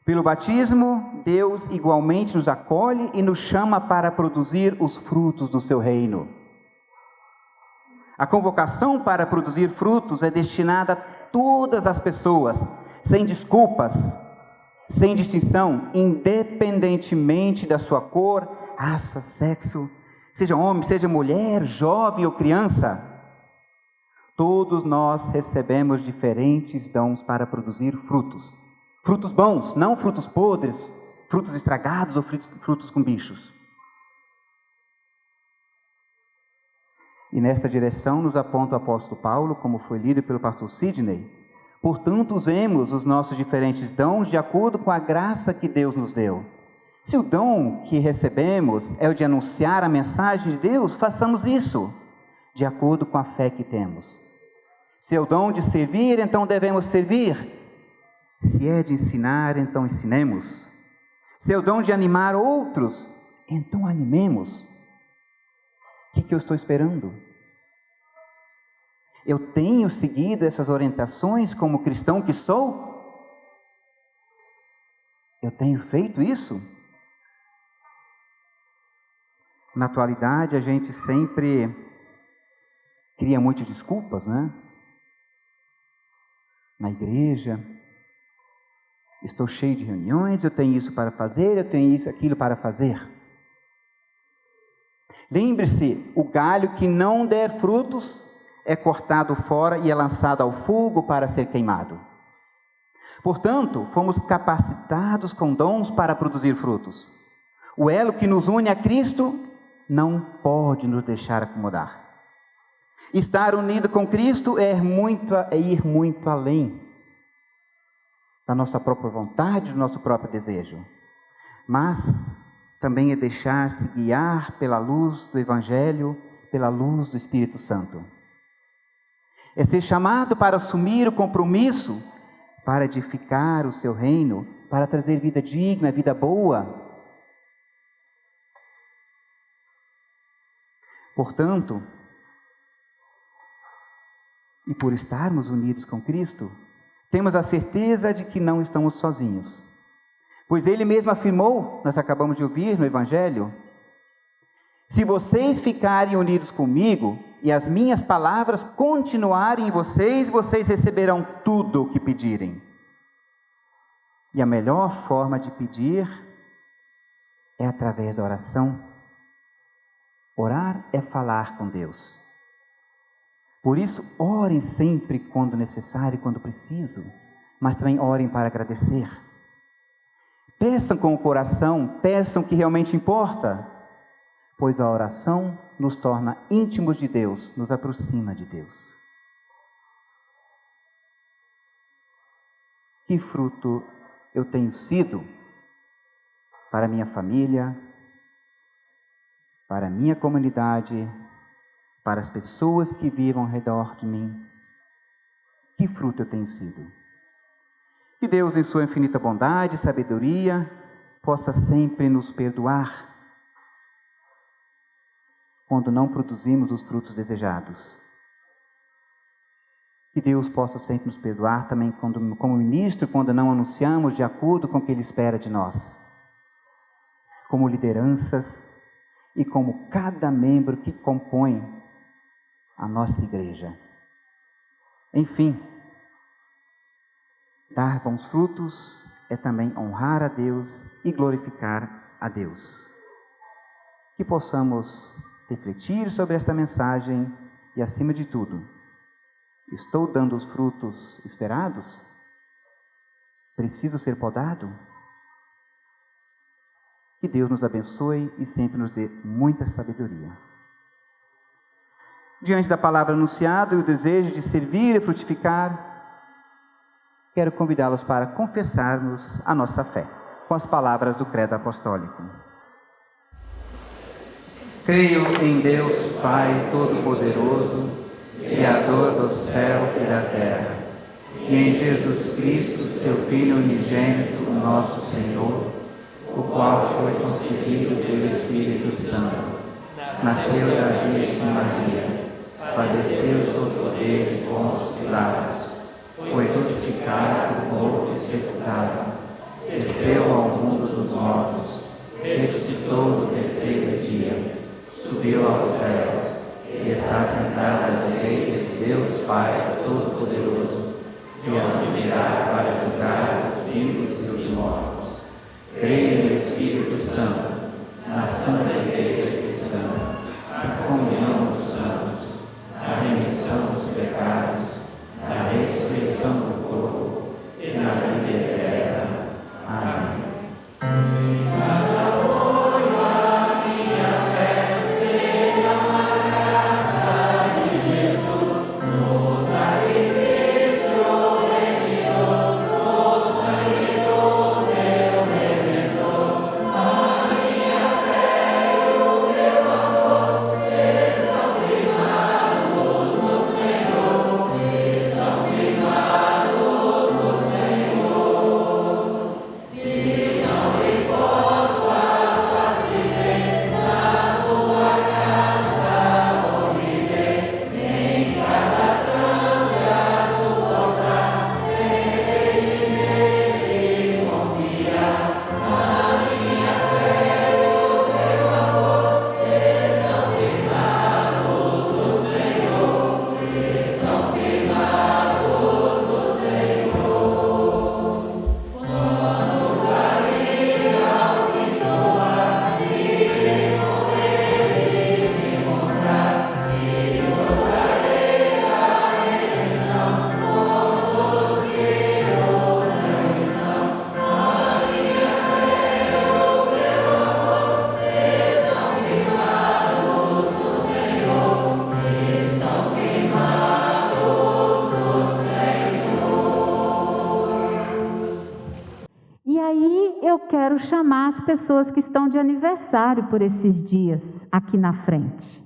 Pelo batismo, Deus igualmente nos acolhe e nos chama para produzir os frutos do seu reino. A convocação para produzir frutos é destinada a todas as pessoas, sem desculpas, sem distinção, independentemente da sua cor, raça, sexo, seja homem, seja mulher, jovem ou criança. Todos nós recebemos diferentes dons para produzir frutos. Frutos bons, não frutos podres, frutos estragados ou frutos com bichos. E nesta direção nos aponta o apóstolo Paulo, como foi lido pelo pastor Sidney. Portanto, usemos os nossos diferentes dons de acordo com a graça que Deus nos deu. Se o dom que recebemos é o de anunciar a mensagem de Deus, façamos isso, de acordo com a fé que temos. Se é o dom de servir, então devemos servir. Se é de ensinar, então ensinemos. Se é o dom de animar outros, então animemos. O que eu estou esperando? Eu tenho seguido essas orientações como cristão que sou? Eu tenho feito isso? Na atualidade, a gente sempre cria muitas desculpas, né? Na igreja, estou cheio de reuniões, eu tenho isso para fazer, eu tenho isso, aquilo para fazer. Lembre-se, o galho que não der frutos é cortado fora e é lançado ao fogo para ser queimado. Portanto, fomos capacitados com dons para produzir frutos. O elo que nos une a Cristo não pode nos deixar acomodar. Estar unido com Cristo é ir muito além da nossa própria vontade, do nosso próprio desejo. Mas também é deixar-se guiar pela luz do Evangelho, pela luz do Espírito Santo. É ser chamado para assumir o compromisso, para edificar o seu reino, para trazer vida digna, vida boa. Portanto, e por estarmos unidos com Cristo, temos a certeza de que não estamos sozinhos. Pois Ele mesmo afirmou, nós acabamos de ouvir no Evangelho, se vocês ficarem unidos comigo e as minhas palavras continuarem em vocês, vocês receberão tudo o que pedirem. E a melhor forma de pedir é através da oração. Orar é falar com Deus. Por isso, orem sempre quando necessário e quando preciso, mas também orem para agradecer. Peçam com o coração, peçam o que realmente importa, pois a oração nos torna íntimos de Deus, nos aproxima de Deus. Que fruto eu tenho sido para minha família, para a minha comunidade, para as pessoas que vivem ao redor de mim? Que fruto eu tenho sido? Que Deus, em sua infinita bondade e sabedoria, possa sempre nos perdoar quando não produzimos os frutos desejados. Que Deus possa sempre nos perdoar também como ministro, quando não anunciamos de acordo com o que Ele espera de nós. Como lideranças e como cada membro que compõe a nossa igreja. Enfim, dar bons frutos é também honrar a Deus e glorificar a Deus. Que possamos refletir sobre esta mensagem e, acima de tudo, estou dando os frutos esperados? Preciso ser podado? Que Deus nos abençoe e sempre nos dê muita sabedoria. Diante da palavra anunciada e o desejo de servir e frutificar, quero convidá-los para confessarmos a nossa fé com as palavras do Credo Apostólico. Creio em Deus Pai Todo-Poderoso, Criador do céu e da terra, e em Jesus Cristo, seu Filho unigênito, nosso Senhor, o qual foi concebido pelo Espírito Santo, nasceu da Virgem Maria, padeceu sob o poder de Pôncio Pilatos, foi crucificado, morto e sepultado, desceu ao mundo dos mortos, ressuscitou no terceiro dia, subiu aos céus e está sentado à direita de Deus Pai Todo-Poderoso, de onde virá para julgar os vivos e os mortos. Creio no Espírito Santo, na Santa Igreja Cristã, na comunhão dos santos, na remissão dos pecados, na ressurreição do corpo e na vida eterna. Amém. Quero chamar as pessoas que estão de aniversário por esses dias aqui na frente.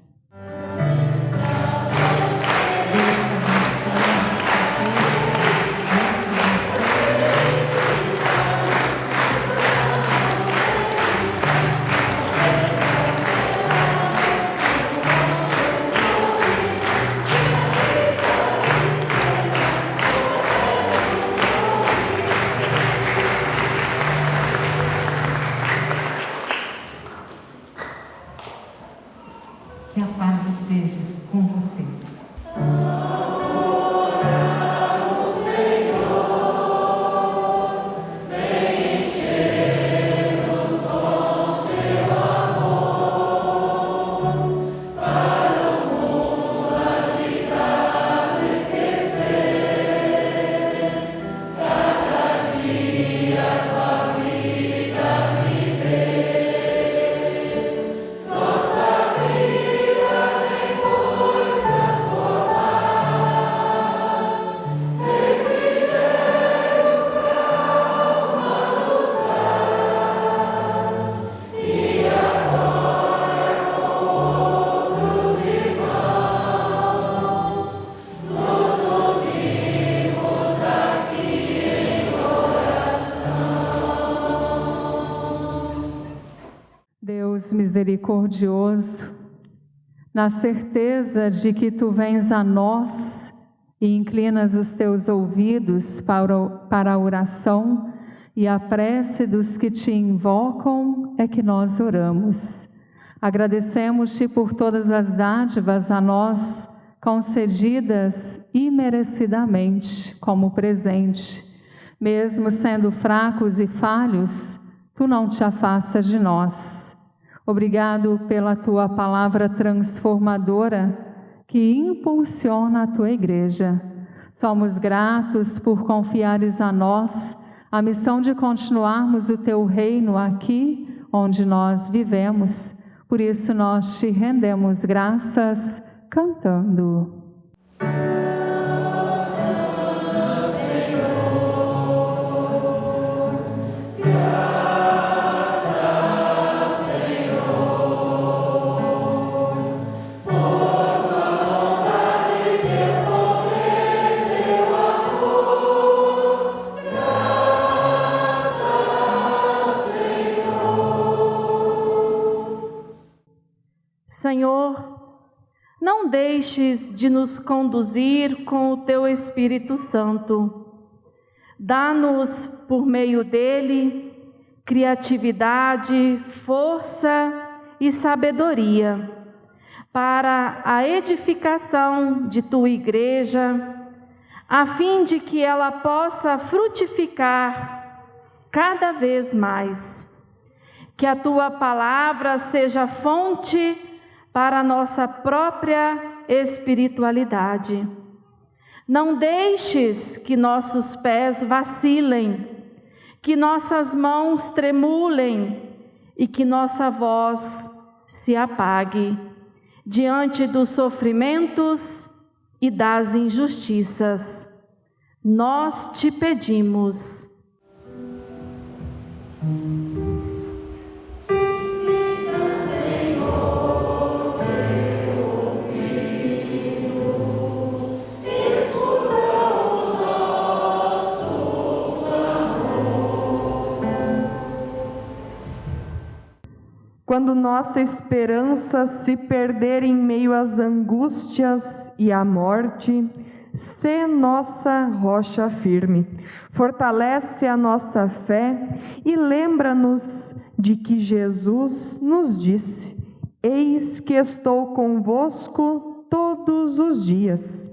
misericordioso, na certeza de que Tu vens a nós e inclinas os Teus ouvidos para a oração e a prece dos que Te invocam, é que nós oramos. Agradecemos-Te por todas as dádivas a nós concedidas imerecidamente como presente. Mesmo sendo fracos e falhos, Tu não te afastas de nós. Obrigado pela Tua palavra transformadora que impulsiona a Tua igreja. Somos gratos por confiares a nós a missão de continuarmos o Teu reino aqui onde nós vivemos. Por isso nós Te rendemos graças cantando. Senhor, não deixes de nos conduzir com o Teu Espírito Santo. Dá-nos, por meio dele, criatividade, força e sabedoria para a edificação de Tua igreja, a fim de que ela possa frutificar cada vez mais. Que a Tua palavra seja fonte para a nossa própria espiritualidade. Não deixes que nossos pés vacilem, que nossas mãos tremulem e que nossa voz se apague diante dos sofrimentos e das injustiças. Nós Te pedimos. Quando nossa esperança se perder em meio às angústias e à morte, sê nossa rocha firme, fortalece a nossa fé e lembra-nos de que Jesus nos disse: eis que estou convosco todos os dias.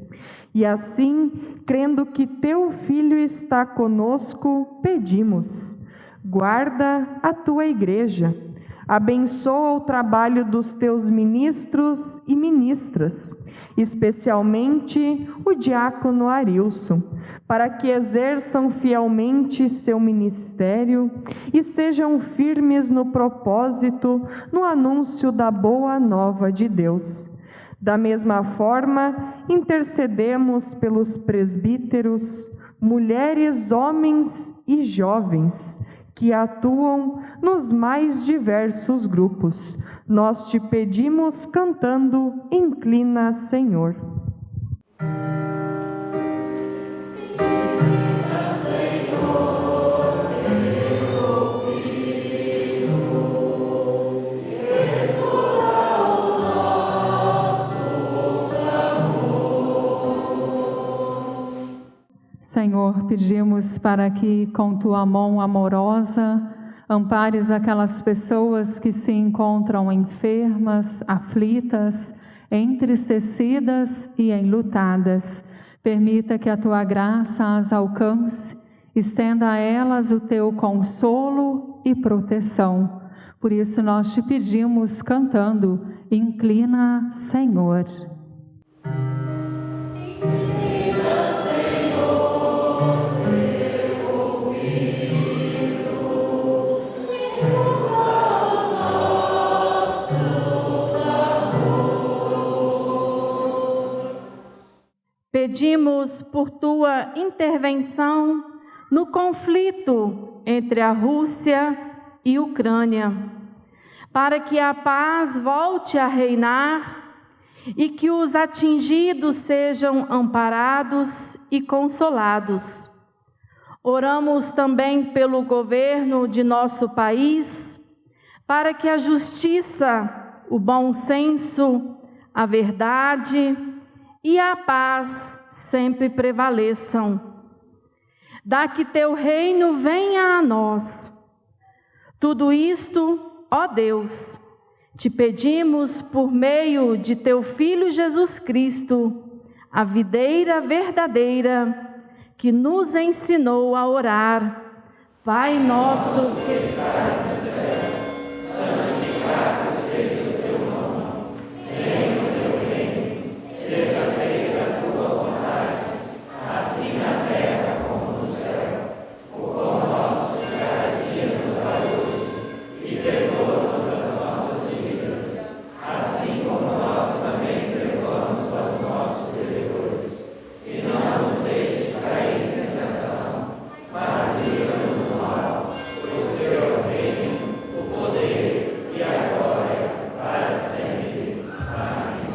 E assim, crendo que Teu Filho está conosco, pedimos: guarda a Tua igreja. Abençoa o trabalho dos Teus ministros e ministras, especialmente o diácono Arilson, para que exerçam fielmente seu ministério e sejam firmes no propósito, no anúncio da boa nova de Deus. Da mesma forma, intercedemos pelos presbíteros, mulheres, homens e jovens, que atuam nos mais diversos grupos. Nós Te pedimos cantando: inclina, Senhor. Senhor, pedimos para que com Tua mão amorosa ampares aquelas pessoas que se encontram enfermas, aflitas, entristecidas e enlutadas. Permita que a Tua graça as alcance, estenda a elas o Teu consolo e proteção. Por isso nós Te pedimos cantando: inclina, Senhor. Pedimos por Tua intervenção no conflito entre a Rússia e Ucrânia, para que a paz volte a reinar e que os atingidos sejam amparados e consolados. Oramos também pelo governo de nosso país, para que a justiça, o bom senso, a verdade e a paz sempre prevaleçam. Dá que teu reino venha a nós. Tudo isto, ó Deus, te pedimos por meio de teu Filho Jesus Cristo, a videira verdadeira, que nos ensinou a orar. Pai nosso que estás no céu, santificado seja o teu nome. Venha o teu reino, seja feita a tua vontade, assim na terra como no céu. O pão nosso de cada dia nos dá hoje, e perdoa-nos as nossas dívidas, assim como nós também perdoamos aos nossos devedores. E não nos deixes cair em tentação, mas livra-nos do mal. O Seu é o reino, o poder e a glória para sempre. Amém.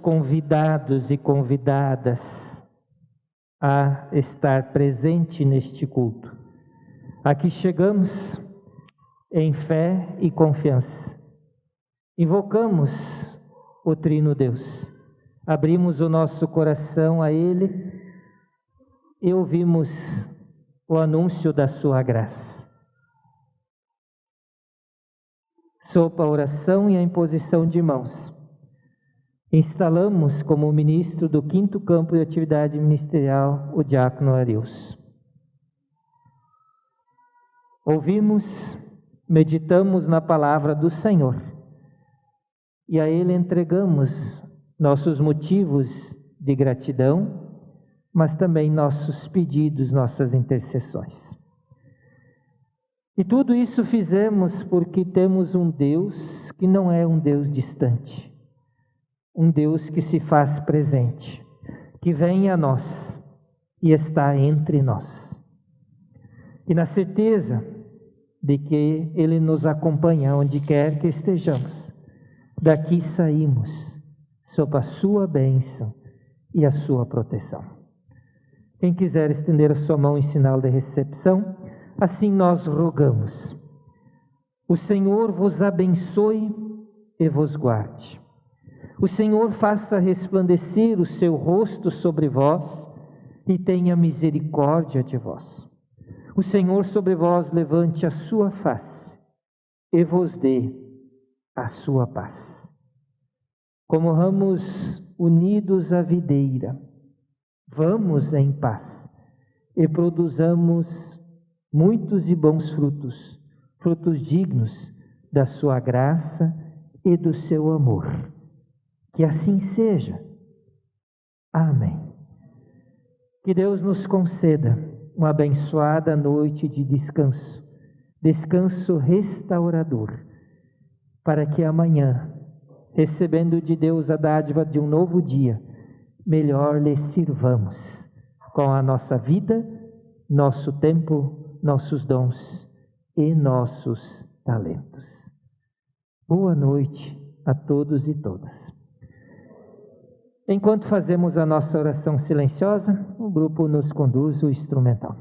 convidados e convidadas a estar presente neste culto. Aqui chegamos em fé e confiança. Invocamos o Trino Deus. Abrimos o nosso coração a Ele e ouvimos o anúncio da sua graça. Sob a oração e a imposição de mãos, instalamos como ministro do 5º campo de atividade ministerial o diácono Arius. Ouvimos, meditamos na palavra do Senhor e a Ele entregamos nossos motivos de gratidão, mas também nossos pedidos, nossas intercessões. E tudo isso fizemos porque temos um Deus que não é um Deus distante, um Deus que se faz presente, que vem a nós e está entre nós. E na certeza de que Ele nos acompanha onde quer que estejamos, daqui saímos sob a sua bênção e a sua proteção. Quem quiser estender a sua mão em sinal de recepção, assim nós rogamos. O Senhor vos abençoe e vos guarde. O Senhor faça resplandecer o seu rosto sobre vós e tenha misericórdia de vós. O Senhor sobre vós levante a sua face e vos dê a sua paz. Como ramos unidos à videira, vamos em paz e produzamos muitos e bons frutos, frutos dignos da sua graça e do seu amor. Que assim seja. Amém. Que Deus nos conceda uma abençoada noite de descanso, descanso restaurador, para que amanhã, recebendo de Deus a dádiva de um novo dia, melhor lhe sirvamos com a nossa vida, nosso tempo, nossos dons e nossos talentos. Boa noite a todos e todas. Enquanto fazemos a nossa oração silenciosa, o grupo nos conduz o instrumental.